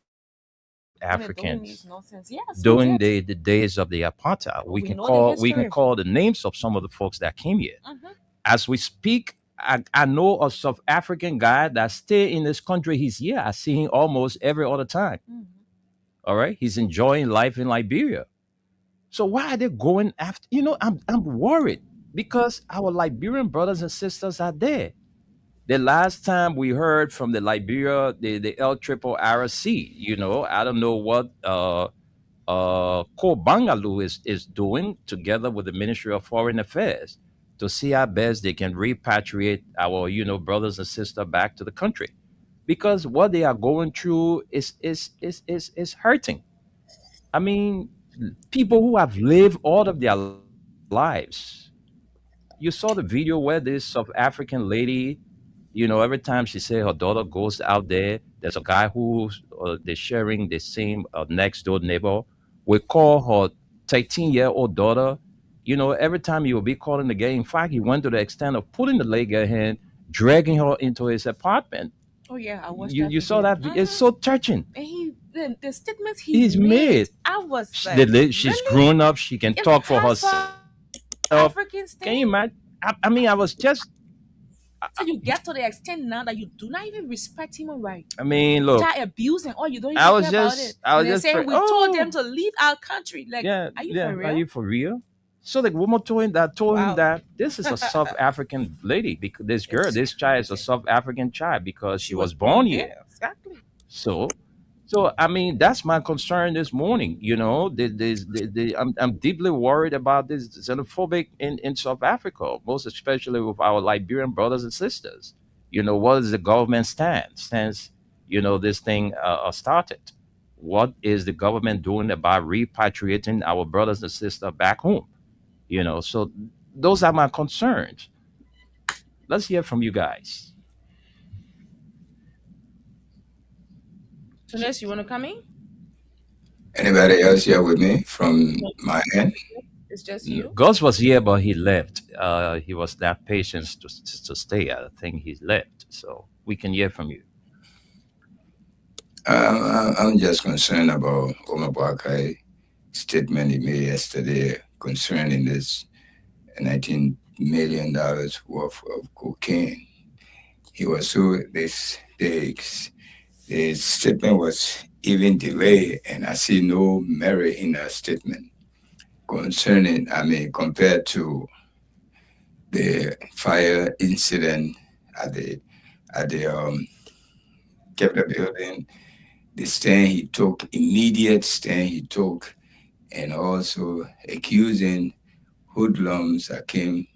when they're doing these Africans nonsense. Yes, we during did. the days of the apartheid. We know the We can history. call the names of some of the folks that came here. Hmm. As we speak, I know a South African guy that stay in this country. He's here. I see him almost every other time. Hmm. All right, he's enjoying life in Liberia. So why are they going after? I'm worried because our Liberian brothers and sisters are there. The last time we heard from the Liberia, the L Triple RC, I don't know what Kobangalu is doing together with the Ministry of Foreign Affairs to see how best they can repatriate our brothers and sisters back to the country because what they are going through is hurting. I mean, people who have lived all of their lives. You saw the video where this South African lady, every time she say her daughter goes out there, there's a guy who they're sharing the same next door neighbor. We call her 13-year-old daughter. Every time he will be calling the game. In fact, he went to the extent of putting the leg at hand, dragging her into his apartment. Oh yeah, I watched You that you saw video. that? It's so touching. And the statements He's he made, made. I was like, She's really? grown up. She can If talk for half herself. Africans Can you think, imagine? I mean, I was just. so you get to the extent now that you do not even respect human rights. I mean, look. Child abuse and all, you don't I even was care about it. just. I was And they're just. saying we told them to leave our country. Like, Yeah, are you yeah. for Are real? you for real? So the woman told him Wow. that this is a South African lady because this child is a South African child because she was born here. Exactly. So I mean that's my concern this morning. I'm deeply worried about this xenophobic in South Africa, most especially with our Liberian brothers and sisters. What is the government stand since this thing started? What is the government doing about repatriating our brothers and sisters back home? So those are my concerns. Let's hear from you guys. Tunes, you want to come in? Anybody else here with me from my end? It's just you. Gus was here, but he left. He was not patient to stay. I think he left. So we can hear from you. I'm just concerned about Omar Bakai statement he made yesterday concerning this $19 million worth of cocaine. He was so the statement was even delayed, and I see no merit in that statement concerning. I mean, compared to the fire incident at the Capitol building, the stand he took, immediate stand he took, and also accusing hoodlums that came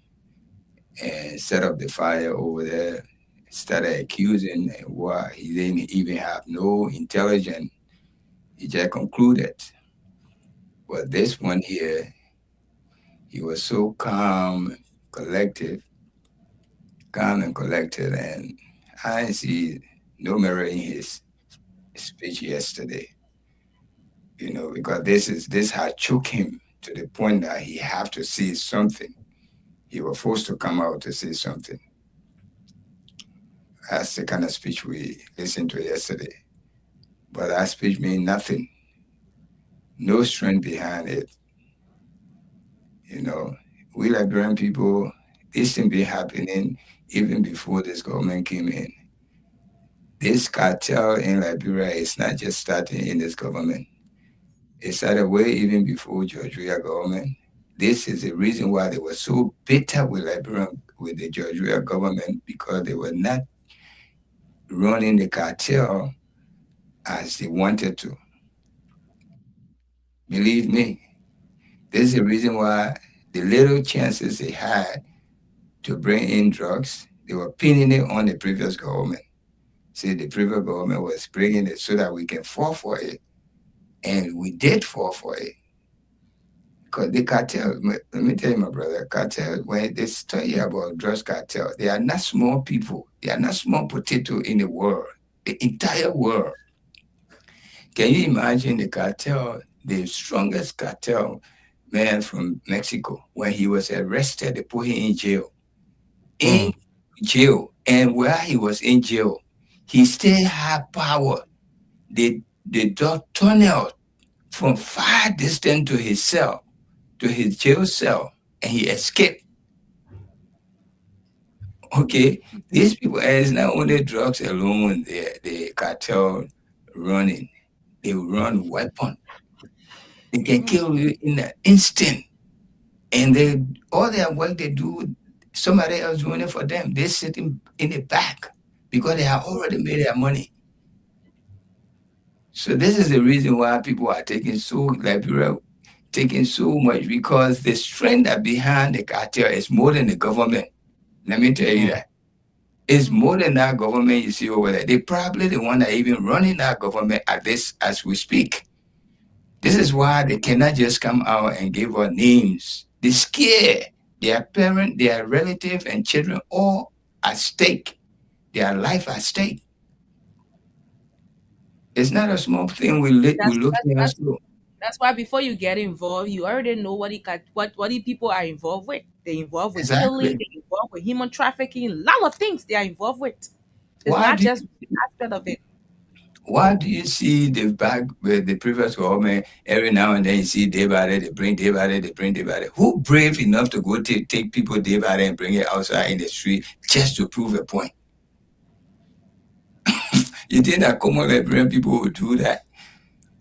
and set up the fire over there, started accusing why he didn't even have no intelligence. He just concluded. But this one here, he was so calm and collected, and I see no merit in his speech yesterday. Because this had shook him to the point that he have to say something. He was forced to come out to say something. That's the kind of speech we listened to yesterday. But that speech means nothing. No strength behind it. You know, we Liberian people, this thing been happening even before this government came in. This cartel in Liberia is not just starting in this government. It started way even before George Weah government. This is the reason why they were so bitter with with the George Weah government, because they were not running the cartel as they wanted to. Believe me, this is the reason why the little chances they had to bring in drugs, they were pinning it on the previous government. See, the previous government was bringing it so that we can fall for it. And we did fall for it. Because the cartel, let me tell you, my brother, cartel, when they study about drugs cartel, they are not small people. They are not small potato in the world, the entire world. Can you imagine the cartel, the strongest cartel man from Mexico, when he was arrested, they put him in jail. In jail. And while he was in jail, he still had power. They dug tunnel from far distance to his cell, to his jail cell, and he escaped. Okay, these people, and it's not only drugs alone, the cartel running. They run weapon. They can kill you in an instant. And all their work they do, somebody else doing it for them. They sit in the back because they have already made their money. So this is the reason why people are taking so much, because the strength that behind the cartel is more than the government. Let me tell you that. It's more than that government you see over there. They probably the one that even running that government at this as we speak. This is why they cannot just come out and give us names. They scare their parent, their relative, and children all at stake. Their life at stake. It's not a small thing we look at. That's why before you get involved, you already know what the people are involved with. They're involved with killing, they're involved with human trafficking, a lot of things they are involved with. It's not just one aspect of it. Why do you see the previous government every now and then you see day by day, they bring day by day. Who brave enough to go take people day by day and bring it outside in the street just to prove a point? You think that common Liberian people would do that?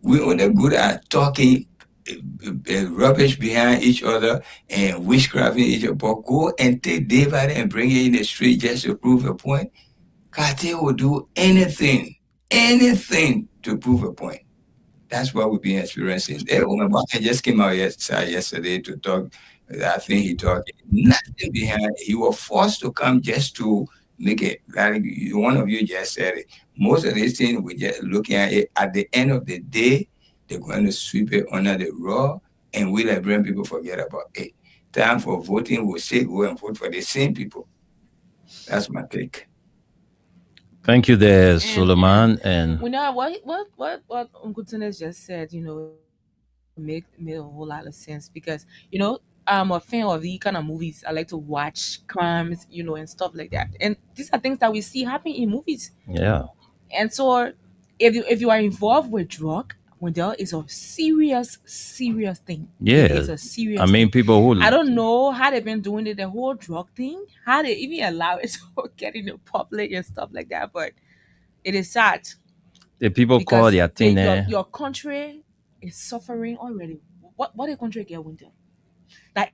We're only good at talking rubbish behind each other and witchcrafting each other. But go and take day by day and bring it in the street just to prove a point. Cartel will do anything to prove a point. That's what we've been experiencing. I just came out yesterday to talk. I think he talked nothing behind it. He was forced to come just to make it. Like one of you just said it. Most of these things we just looking at it. At the end of the day, they're going to sweep it under the rug, and we Liberian people forget about it. Time for voting, we'll say go and vote for the same people. That's my take. Thank you there, Suleiman. And we know what Uncle Tunes just said, made a whole lot of sense, because I'm a fan of the kind of movies. I like to watch crimes, and stuff like that. And these are things that we see happen in movies. Yeah. And so if you are involved with drug, Wendell, is a serious thing. Yeah. It's a serious thing. People who I don't know how they've been doing it, the whole drug thing, how they even allow it to get in the public and stuff like that. But it is sad. The people call their thing your country is suffering already. What the country get, Wendell? Like,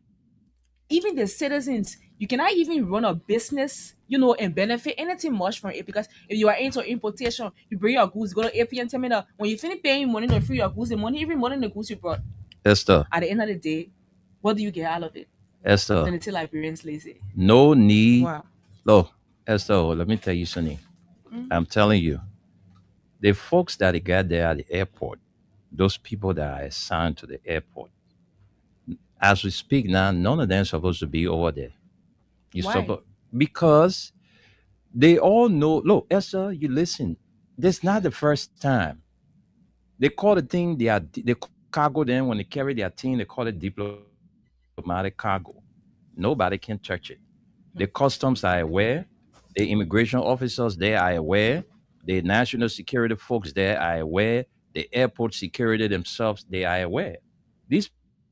even the citizens, you cannot even run a business, and benefit anything much from it, because if you are into importation, you bring your goods, go to APN terminal. When you finish paying money to free your goods, the money, even more than the goods you brought. Esther. At the end of the day, what do you get out of it? Esther. Then until Liberians lazy. No need. Wow. Look, Esther, let me tell you something. I'm telling you, the folks that got there at the airport, those people that are assigned to the airport, as we speak now, none of them are supposed to be over there. Why? Because they all know. Look, Esther, you listen. This is not the first time. They call the thing they call cargo then, when they carry their thing, they call it diplomatic cargo. Nobody can touch it. The customs are aware, the immigration officers there are aware, the national security folks there are aware, the airport security themselves, they are aware. These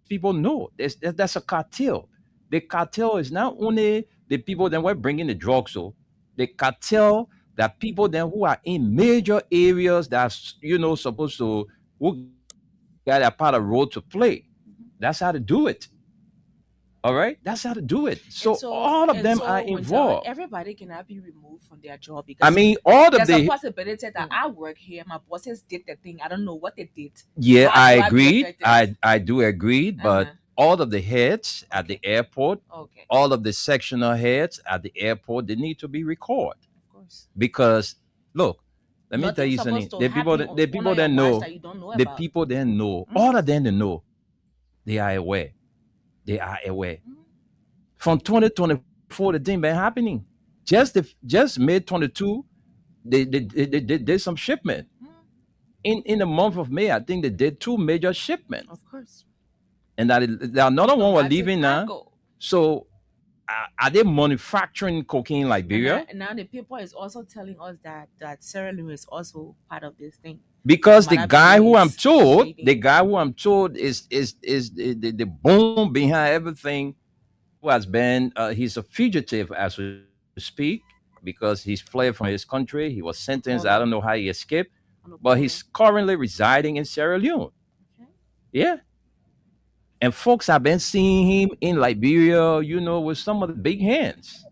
people know that's a cartel. The cartel is not only the people that were bringing the drugs, so the cartel that people then who are in major areas that's supposed to who got a part of role to play. That's how to do it. All right, that's how to do it. So all of them are involved. everybody cannot be removed from their job I because mean, all of there's a the possibility that I work here, my bosses did the thing. I don't know what they did. yeah, How I do I be agreed. affected? I do agree, but Uh-huh. all of the heads at the airport, Okay, all of the sectional heads at the airport, they need to be recorded of course. because look, let me tell Nothing's you something. supposed to happen The on people your that watch know, that you don't know the about. people that know, Mhm. all of them that know, they are aware. They are aware. Mhm. From 2024, the thing been happening. Just May 22, they did some shipment. Mhm. In the month of May, I think they did two major shipments, Of course. and another one was Diplomatic leaving now. cargo. So are they manufacturing cocaine in Liberia? And now the paper is also telling us that Sierra Leone is also part of this thing. Because the Malawi guy who I'm is told, shading. the guy who I'm told is the boom behind everything, who has been he's a fugitive as we speak because he's fled from his country. He was sentenced. I don't know how he escaped, On the but he's border. currently residing in Sierra Leone. Okay. Yeah. And folks have been seeing him in Liberia, with some of the big hands.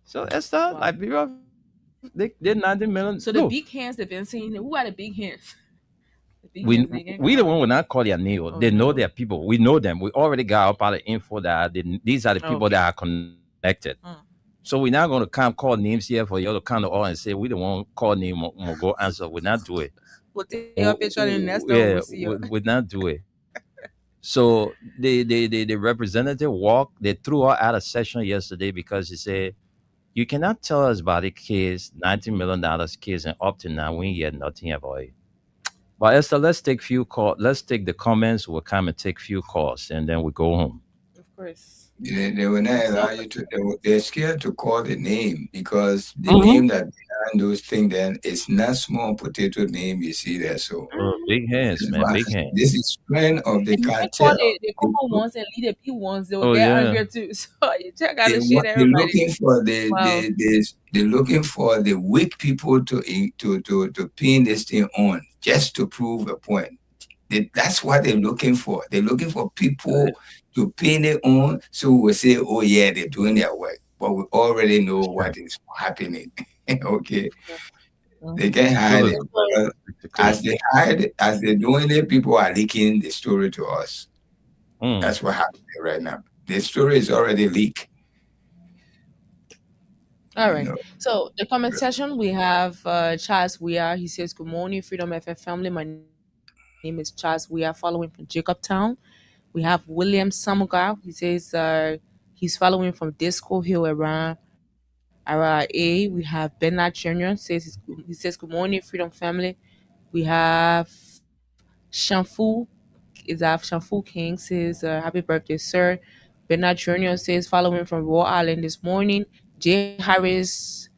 So that's the Wow. Liberia. They 90 million. So the Look, big hands they've been saying, who are the big hands? The big we hands they can we the come one out. will not call their name. Oh They know no. their people. We know them. We already got up out of info that these are the people Okay. that are connected. Mm. So we're not going to come call names here for you to kind of all and say we don't want to call name or go answer. We're not do it. We'll take your picture and next time Yeah, we'll see you. we not do it. So the representative walked. They threw her out of session yesterday because he said you cannot tell us about the case, $19 million case, and up to now we ain't heard nothing about it. But Esther, let's take few call. Let's take the comments. We'll come and take few calls, and then we go home. Of course. They will not So allow you to. They're scared to call the name because the Mm-hmm. name that behind those things then it's not small potato name you see there. So Big hands, this is man. why Big hands. this is strength of the and you can cartel. call the common ones and lead the P ones, they will Oh get yeah. angry too. So you check out They the shit want, they're everybody. looking for Wow. they're looking for the weak people to pin this thing on just to prove a point. That's what they're looking for. They're looking for people to pin it on, so we'll say, "Oh yeah, they're doing their work," but we already know what is happening. Okay, they can't hide Look, it. But as they hide it, as they're doing it, people are leaking the story to us. Mm. That's what happening right now. The story is already leaked. All You right. know, So the comment section we have Charles Weir. He says, "Good morning, Freedom FF family. My name is Charles Weir, following from Jacobtown. We have William Samuga. He says he's following from Disco Hill around RA. We have Bernard Jr. He says, "Good morning, Freedom family." We have Shamfu. Is that Shamfu King says, "Happy birthday, sir." Bernard Jr. says, following from Raw Island this morning. Jay Harris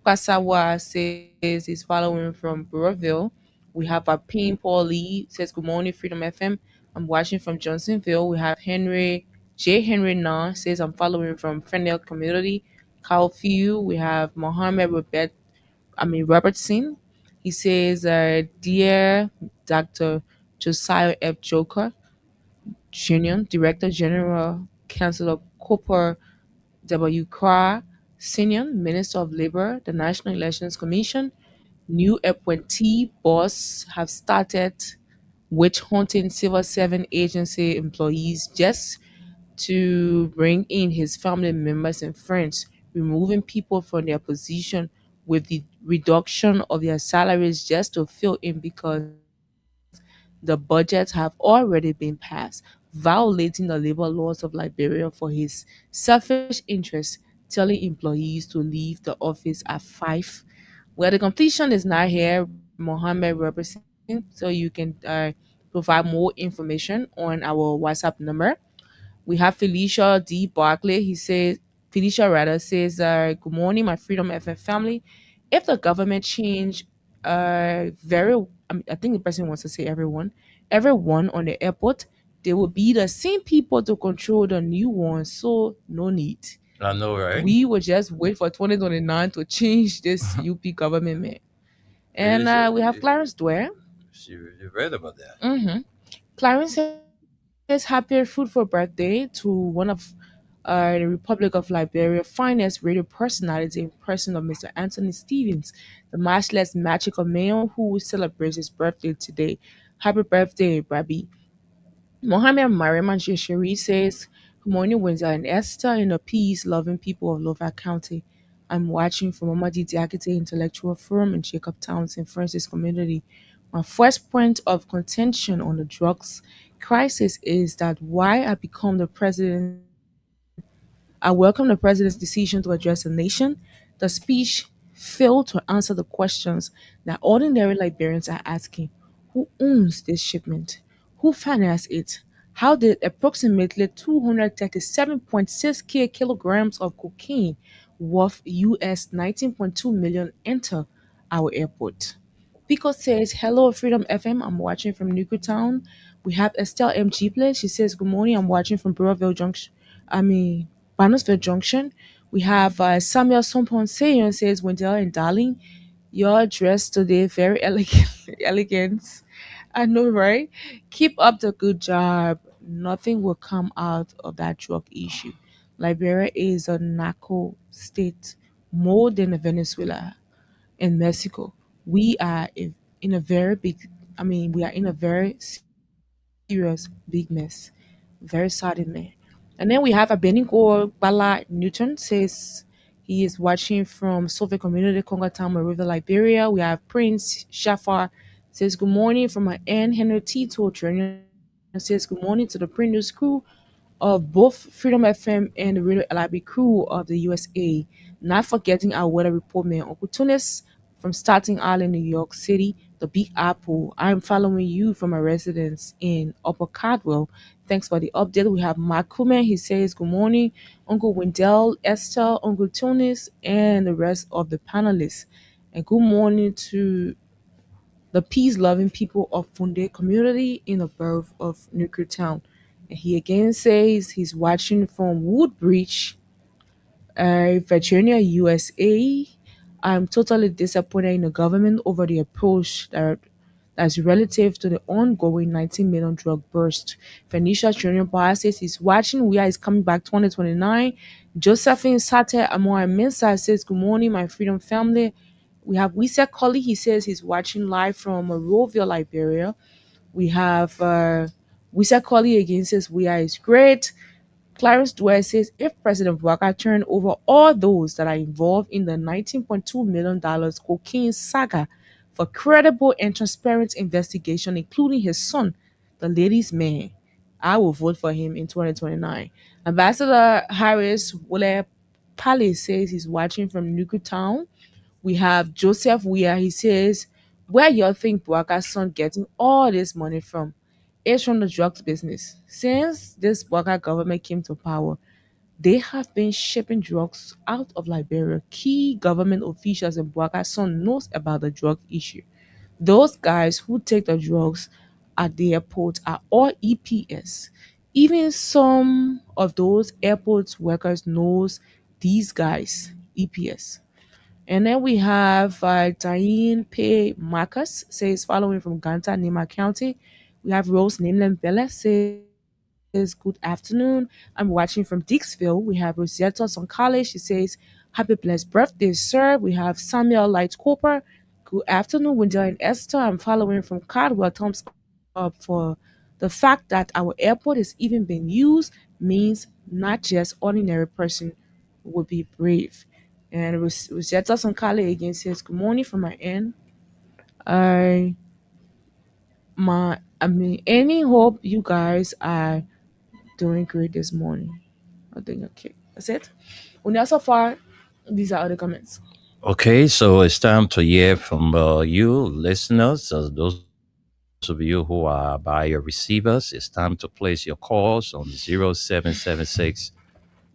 Pasawa says he's following from Burrville. We have Apin Paul Lee says, "Good morning, Freedom FM. I'm watching from Johnsonville." We have Henry Na says, "I'm following from Fennel Community." Carl Few. We have Mohammed Robertson. He says, "Dear Dr. Josiah F. Joker Jr., Director General, Council of Cooper W. Carr, Senior Minister of Labor, the National Elections Commission, new appointee boss have started witch hunting civil servant agency employees just to bring in his family members and friends, removing people from their position with the reduction of their salaries just to fill in because the budgets have already been passed, violating the labor laws of Liberia for his selfish interest, telling employees to leave the office at 5. Well, the completion is not here. Mohammed Robertson so you can provide more information on our WhatsApp number. We have Felicia D. Barclay. Felicia rather says, good morning, my Freedom FM family. If the government change, I think the person wants to say everyone on the airport, they will be the same people to control the new ones. So no need. I know, right? We will just wait for 2029 to change this UP government, man. And we have Clarence Dwyer. You read about that. Mm-hmm. Clarence says, happy fruitful birthday to one of the Republic of Liberia finest radio personality in person of Mr. Anthony Stevens, the matchless magical man who celebrates his birthday today. Happy birthday, Babi. Mohammed Mariman Sheri says, good morning, Wenzel and Esther, in the peace-loving people of Lover County. I'm watching from Amadi Diakite Intellectual Forum in Jacob Town, St. Francis community. My first point of contention on the drugs crisis is that why I welcome the president's decision to address the nation. The speech failed to answer the questions that ordinary Liberians are asking. Who owns this shipment? Who financed it? How did approximately 237.6 kilograms of cocaine worth US 19.2 million enter our airport? Pico says, hello, Freedom FM. I'm watching from Newtown. We have Estelle M. Gible. She says, good morning. I'm watching from Burrowville Junction. Barnesville Junction. We have Samuel Sompon Sayon says, Wendell and Darling, your dress today very elegant. elegant. I know, right? Keep up the good job. Nothing will come out of that drug issue. Liberia is a narco state more than Venezuela and Mexico. We are in a very big, we are in a very serious big mess. Very sudden, man. And then we have Abenigo Bala Newton says he is watching from Soviet Community, Congo Town, River, Liberia. We have Prince Shafar says good morning from my aunt Henry Tito Jr. says good morning to the print news crew of both Freedom FM and the Radio LIB crew of the USA. Not forgetting our weather report man, Uncle Tunis from Staten Island, New York City, the Big Apple. I'm following you from a residence in Upper Caldwell. Thanks for the update. We have Mark Kuman. He says, good morning, Uncle Wendell, Esther, Uncle Tunis, and the rest of the panelists. And good morning to the peace-loving people of Funde community in the borough of Nuclear Town. And he again says he's watching from Woodbridge, Virginia, USA. I'm totally disappointed in the government over the approach that's relative to the ongoing 19 million drug burst. Phoenicia Junior Bar says he's watching. We are is coming back 2029. Josephine Sate Amora Mensa says, good morning, my freedom family. We have Wisa Colley. He says he's watching live from Monrovia, Liberia. We have Wisa Colley again says we are is great. Clarence Dwyer says if President Bouaka turned over all those that are involved in the $19.2 million cocaine saga for credible and transparent investigation, including his son, the ladies' man, I will vote for him in 2029. Ambassador Harris Wole Pali says he's watching from Nuku Town. We have Joseph Weir. He says, where you think Bouaka's son getting all this money from? It's from the drugs business. Since this Bouaka government came to power, they have been shipping drugs out of Liberia. Key government officials in Bouaka's son knows about the drug issue. Those guys who take the drugs at the airport are all EPS. Even some of those airport workers knows these guys, EPS. And then we have Diane P. Marcus says, following from Ganta, Nima County. We have Rose Nimlen Bella says, good afternoon. I'm watching from Dixville. We have Rosetta Sonkale. She says, happy blessed birthday, sir. We have Samuel Light Cooper. Good afternoon, Wendell and Esther. I'm following from Cardwell. Thumbs up for the fact that our airport is even being used means not just ordinary person will be brave. And Rosetta Sonkale again says, good morning from my end. Any hope you guys are doing great this morning. I think okay. That's it. Well, so far, these are other comments. Okay, so it's time to hear from you listeners, those of you who are buyer receivers, it's time to place your calls on 0776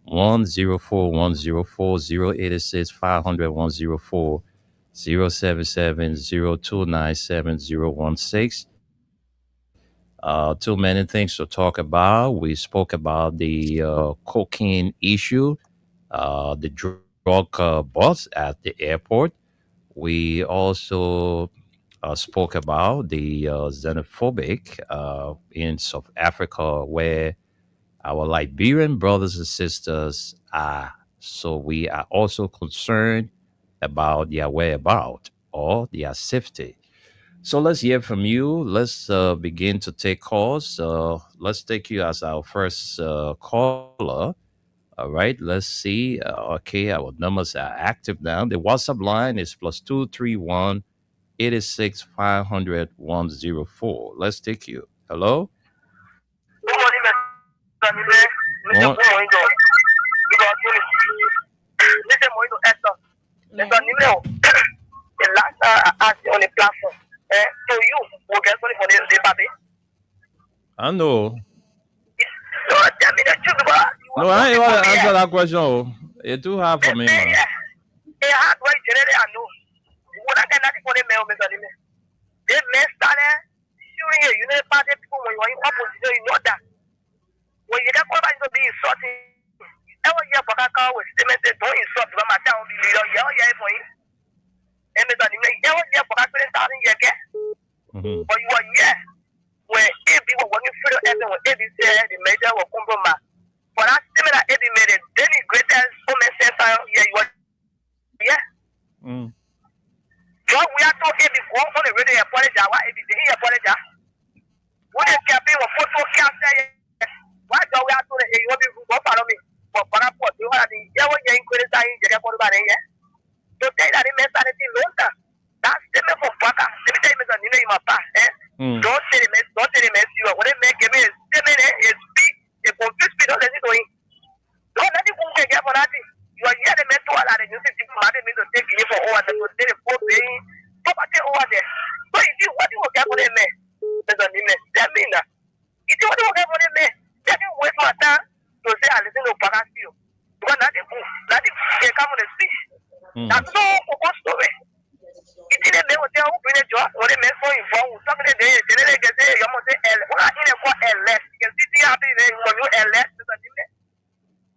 104 104 086 500 104 077 0297 016. Too many things to talk about. We spoke about the cocaine issue, the drug bust at the airport. We also spoke about the xenophobic in South Africa, where our Liberian brothers and sisters are. So we are also concerned about their whereabouts or their safety. So let's hear from you. Let's begin to take calls. Let's take you as our first caller. All right, let's see. Okay, our numbers are active now. The WhatsApp line is +231 86 500 104. Let's take you. Hello? Good morning, Mr. Nime. Mr. Mo- Moindo. Good afternoon. Mr. Moindo, Esther. Mr. Nime, the last time I asked you on the platform, so you will get sorry for the baby. I know. So tell me the truth about No, I ain't want to answer that question. Oh. It's too hard for me, man. Hey, hard work, generally, I know. What I can for the mail, Mr. Nime. They may start shooting you. You know, about the people when you are in opposition, you know that. When you get called to be insulting, every year, Bakaka was statement, don't insult them. I tell you, you're for you. And Mr. Nime, every year, Bakaka is starting again. But you are here. When if people working through everyone, if you say the major will compromise. But that similar if you made it, then the greatest woman center here, you are here. So we are talking if you go on the radio apologize, why if you apologize? What is campaign or photo cancer? Why do we have to the you will go follow me? For Paraport, you are the yellow young critics in the Port so say that it means anything longer. That's statement for Baka. Let me tell you, Mr. Nina, you must pass. Don't say the mess you are. What they make me is statement is speak. The confused speed of the doing. Don't let it go get for that. You are here the mental that you see people mad at me to take you for over the to take the poor paying. Property over there. So if you what you will get for them, Mr. Nina, tell me now. If you what you will get for them, tell me wait for time to say I listen to Baka you. Because that is they come on the speech. That's no story. It didn't know what they are doing. What they meant for you. Something they get there. You must say, what I didn't call LS. You can see the happy name when you LS.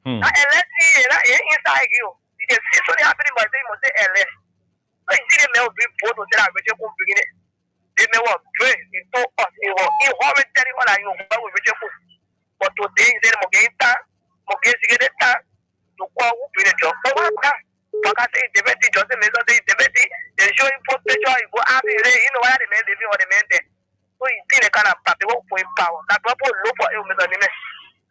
LS is inside you. You can see something happening, but they must say LS. So you see, they may be both of them. They may want to pray. It's so us. You already tell you what I know. But today, they are getting time. Getting time to call who be the job. Because I say the just the method they show him for picture, you go out there, you know why the man living or the man there. So you see the kind of people for power. That people look for him, Mr. Nime.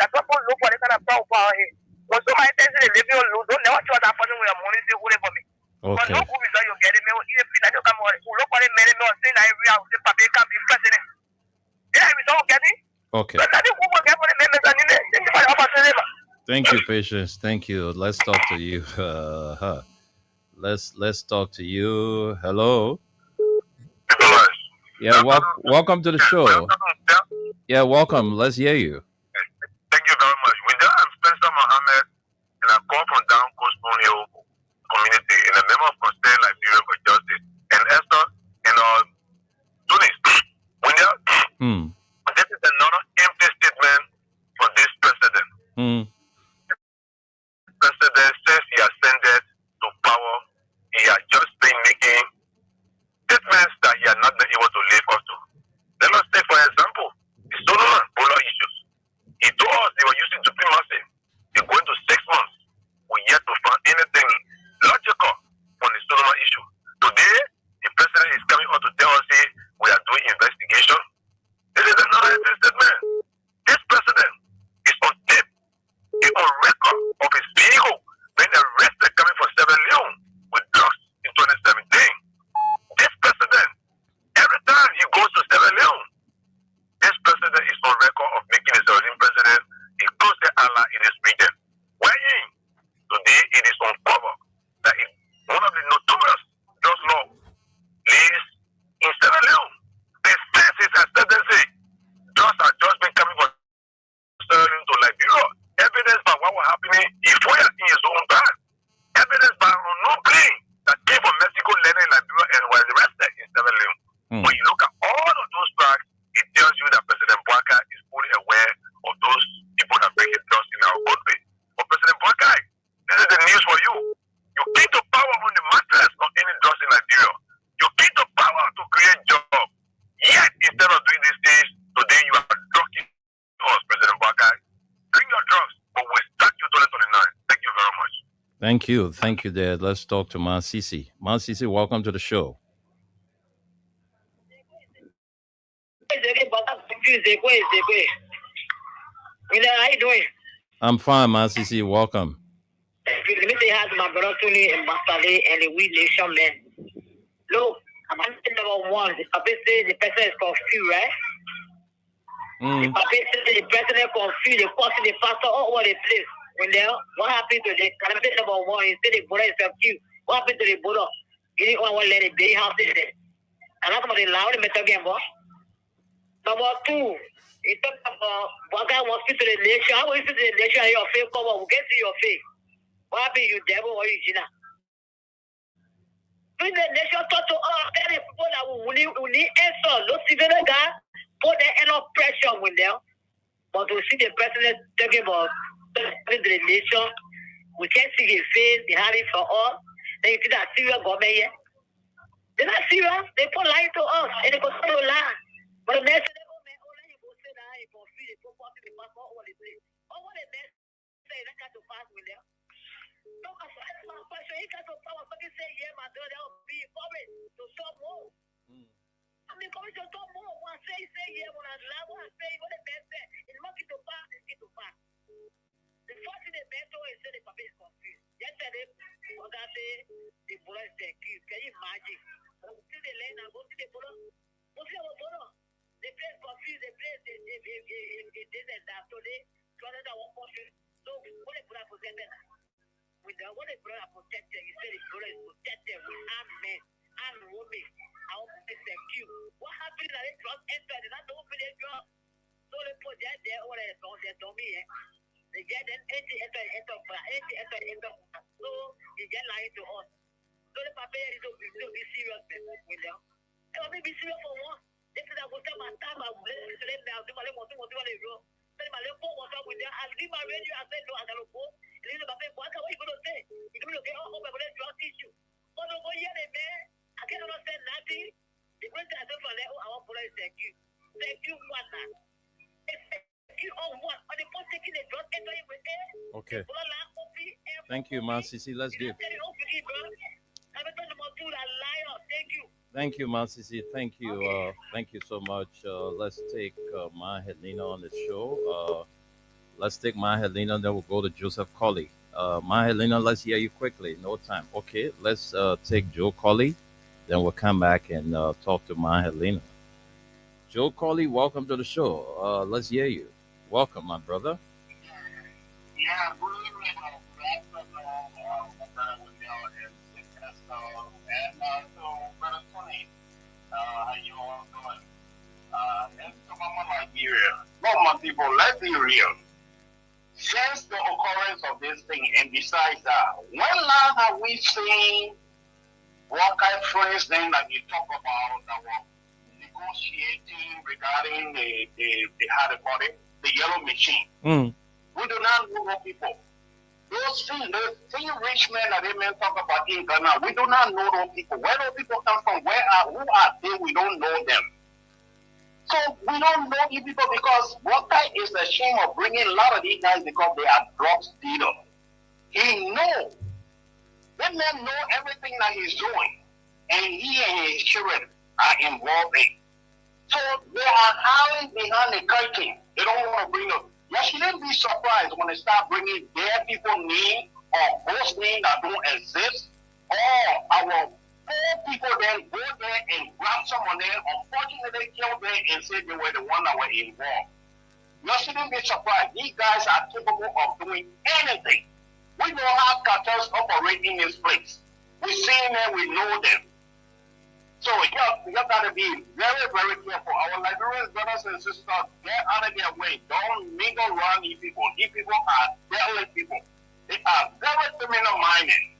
That people look for the kind of power here. But so my attention is living on loose. Don't never trust that person with your money, say, hold it for me. But no good result you get it, man. If you don't come on, look for the man, say, I will say, Papa can be president. Yeah, we don't get it. Okay. But I think we will get for the man, Mr. Nime. Thank you for your opportunity. Thank you, Patience. Thank you. Let's talk to you. Let's talk to you. Hello. Yeah, welcome to the show. Yeah, welcome. Let's hear you. Thank you very much. I'm Spencer Mohammed, and I come from Down Coast Borneo community, and a member of Concern Liberia for Justice. And Esther and Tunis. This is another empty statement from this president. President says he ascended to power. He has just been making statements that he has not been able to live up to. Let us take, for example, the Solomon Bola issues. He told us they were using supremacy. They're going to 6 months. We yet to find anything logical on the Solomon issue. Today, the president is coming out to tell us, hey, we are doing investigation. This is another statement. This president is on tape You keep the power to create jobs. Yet, instead of doing these things, today you are talking to us, President Bakai. Bring your drugs, but we start you 2029. Thank you very much. Thank you. Thank you, Dad. Let's talk to Masisi. Masisi, welcome to the show. How you doing? I'm fine, Masisi. Welcome. Let me say hi to my brother Tony and Bastale and the We Nation man. Look, I'm number one. The person say the person is confused, right? The person say the person is confused. The person, the pastor, all over the place. When they, what happened to the number one? He said the brother is confused. What happened to the brother? He didn't want to let it be house there. And that's what they loud metal again, boss. Number two, he talked about what guy wants to the nation. How will you see the nation in your face? Come on, we'll get to your face. What happened, you devil or you, Gina? When the nation talk to us, tell the people that we need answer. Those civilian guys put their enough pressure with them. But we see the president talking about the nation. We can't see his face, they have it for us. Then you see that Syria government here. They're not serious. They put lying to us and they continue to lie. But the next thing, oh man, you go say that you go free, they put the passport over the place. Oh, what the next say that got to pass with them? No, I find my question. He got to power. Somebody say, yeah, my daughter, I'll be encouraged to some more. I mean, encouraged to some more. One say, yeah, when I lie, one say, what the best say. It's not get to pass, it's get to pass. The first thing they mentor is say the public is confused. Yesterday, what I say, the bullet is accused. Can you imagine? Go to the land and go to the bullet. Go to the bullet. They play confused, they play this and that. So they try to one portion. So what they put up protected. With the what they put up protected, you say the bullet is protected with armed men, armed women. I want to secure. What happened that they just entered? They don't open their job. So they put that there over there, so they told me, they get them enter. So you get lying to us. So the paper is to be serious with them. They want to be serious for one. They said I will tell my time, I will let them now. They want to do what they do. Then my little boy was up with them. I leave my radio, I said, no, I got to go. And then the paper, what are you going to say? You're going to get all over, but let's draw issue. But no, yeah, man, I can't understand nothing. The great thing I do for them, I want to thank you. Thank you, what now? Okay. Thank you, Masisi. Let's do it. Thank you, Masisi. Thank you. Thank you so much. Let's take Ma Helena on the show. Let's take Ma Helena, then we'll go to Joseph Colley. Ma Helena, let's hear you quickly. No time. Okay, let's take Joe Colley. Then we'll come back and talk to Ma Helena. Joe Colley, welcome to the show. Let's hear you. Welcome, my brother. Yeah, good evening, and so, Brother Tony, how you all doing? Let's talk about Nigeria. Come on, people, let's be real. Since the occurrence of this thing, and besides that, when last have we seen what kind of friends then that you talk about that were negotiating regarding the how to call it, the yellow machine? We do not know those people. Those three rich men that they men talk about in Ghana, we do not know those people. Where those people come from, who are they? We don't know them. So we don't know these people because Walker is ashamed of bringing a lot of these guys because they are drugs dealers. He knows. That man know everything that he's doing. And he and his children are involved in. So they are hiding behind the curtain. They don't want to bring up. You shouldn't be surprised when they start bringing their people name or ghost name that don't exist. Or our poor people then go there and grab someone there, unfortunately kill them and say they were the one that were involved. You shouldn't be surprised. These guys are capable of doing anything. We know how cartels operate in this place. We see them, we know them. So you got to be very, very careful. Our Liberian brothers and sisters, get out of their way. Don't mingle around these people. These people are deadly people. They are very criminal-minded.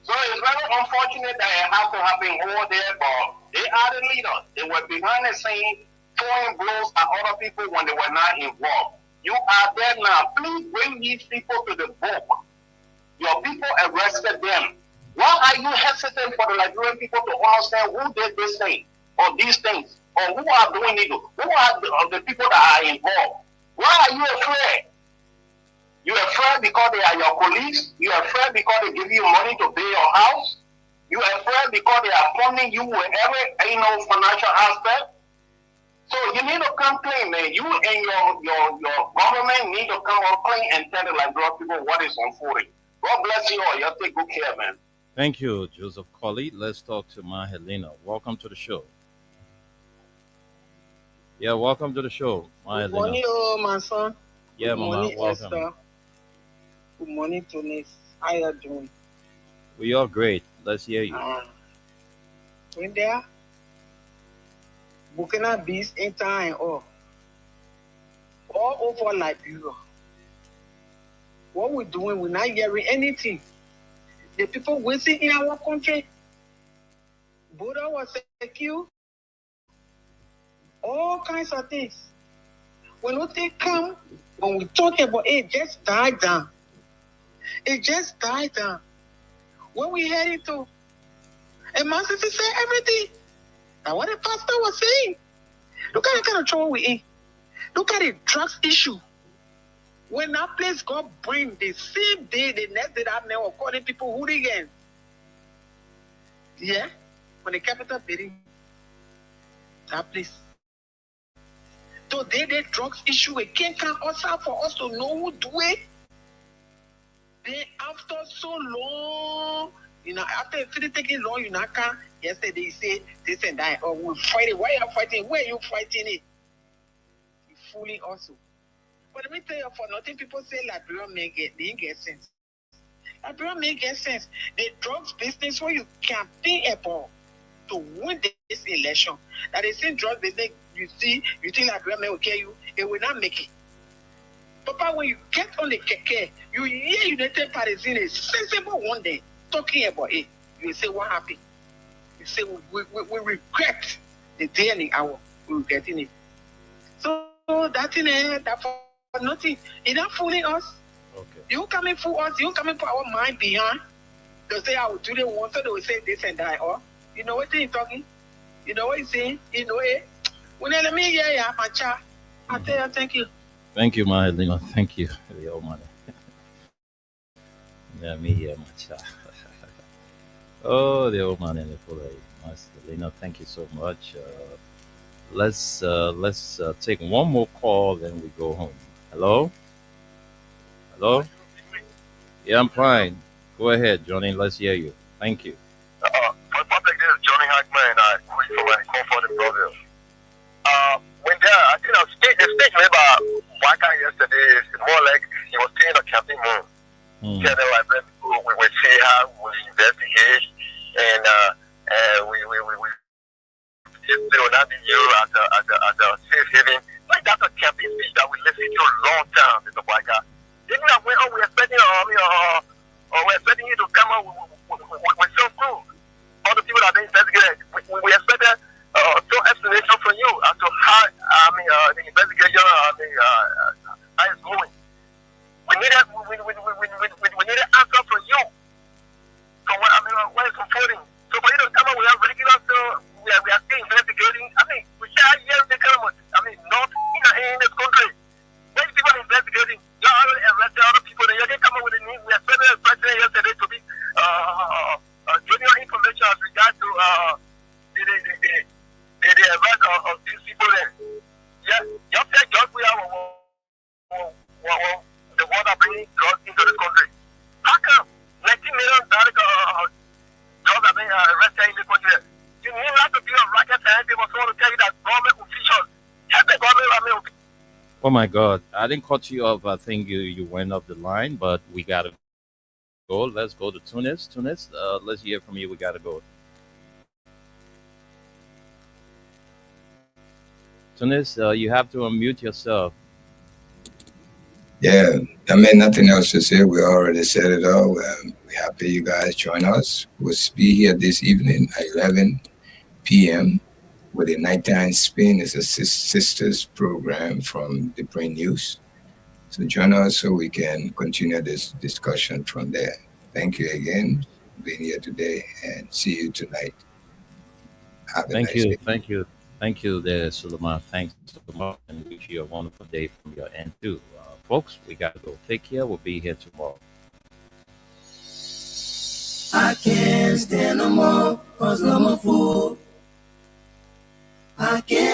So it's very unfortunate that it has to happen over there, but they are the leaders. They were behind the scene, throwing blows at other people when they were not involved. You are there now. Please bring these people to the book. Your people arrested them. Why are you hesitant for the Liberian people to understand who did this thing or these things or who are doing it? Who are the people that are involved? Why are you afraid? You're afraid because they are your colleagues. You're afraid because they give you money to pay your house. You're afraid because they are funding you with every financial aspect. So you need to come clean, man. You and your government need to come on clean and tell the Liberian people what is unfolding. God bless you all. You take good care, man. Thank you, Joseph Colley. Let's talk to Ma Helena. Welcome to the show. Yeah, welcome to the show, Ma Good Helena. morning, my son. Yeah, Good Mama, morning, welcome. Esther. Good morning, Tunis. How you doing? We are great. Let's hear you. In there, Burkina Bees in time all over Liberia. What we're doing, we're not hearing anything. The people waiting in our country, border was secure, all kinds of things. When they come, when we talk about it, just died down. It just died down. When we heading to, and my sister said everything. Now what the pastor was saying. Look at the kind of trouble we in. Look at the drugs issue. When that place got bring the same day, the next day that man was calling people hooligans. Yeah? When the capital building, that place. Today the drugs issue again can also for us to know who do it. Then after so long, after it's taking long, can yesterday you say this and that, or we're fighting. Why are you fighting? Where are you fighting it? You're fooling also. But let me tell you, for nothing, people say Liberia they didn't get sense. Liberia may get sense. The drugs business where you campaign about to win this election. That the same drug business you think Liberia will kill you, it will not make it. Papa, when you get on the keke, you hear United Parties in a sensible one day talking about it. You say, what happened? You say, we regret the day and the hour we were getting it. So that's in there, that for nothing. It's not fooling us. Okay. You coming for us, you coming for our mind behind. They'll say, I will do the one, so they will say this and that. Or, you know what he's talking? You know what he's saying? You know it? When let me hear ya, my child. I tell you, thank you. Thank you, Ma Helena. Thank you. Yo, man. Yeah, me here, my child. Oh, the old man in the full Master Helena, thank you so much. Let's take one more call, then we go home. Hello? Hello? Yeah, I'm fine. Go ahead, Johnny. Let's hear you. Thank you. For public, this is Johnny Hackman. I call from my comfort in Brazil. When there, I think the stage member Waka yesterday is more like he was saying a campaign move. Tell them like we will see how we investigate and we will not be used as a safe haven. Like that's a campaign speech that we listen to a long time, Mr. Waka. Even if we're expecting we're expecting you to come up with some proof. All the people that have been investigated, we expected some explanation from you as to how the investigation how it's going. We need an answer from you. So what is unfolding? So for you to come up with a regular we are still investigating. We can't hear the government. Not in this country. When people are investigating, you already arrested other people. Then you can come up with a name. We expected the president yesterday to be giving your information as regards to the arrest of these people there. Yeah, you said drugs we have the one that bringing drugs into the country. How come 19 million drugs are being arrested in the country? You need not to be a rocket scientist or someone to tell you that government officials help the government. Oh my God, I didn't cut you off. I think you went off the line, but we gotta go. Let's go to Tunis. Tunis, let's hear from you. We gotta go. Tunis, you have to unmute yourself. Yeah, nothing else to say. We already said it all. We're happy you guys join us. We'll be here this evening at 11 p.m. with a nighttime spin. It's a sisters program from the Brain News. So join us so we can continue this discussion from there. Thank you again. being here today, and see you tonight. Have a Thank nice you, day. thank you, there, Suleiman. Thanks so much, and wish you a wonderful day from your end too, folks. We gotta go. Take care. We'll be here tomorrow. I can't stand no more, cause I'm a fool. I can't.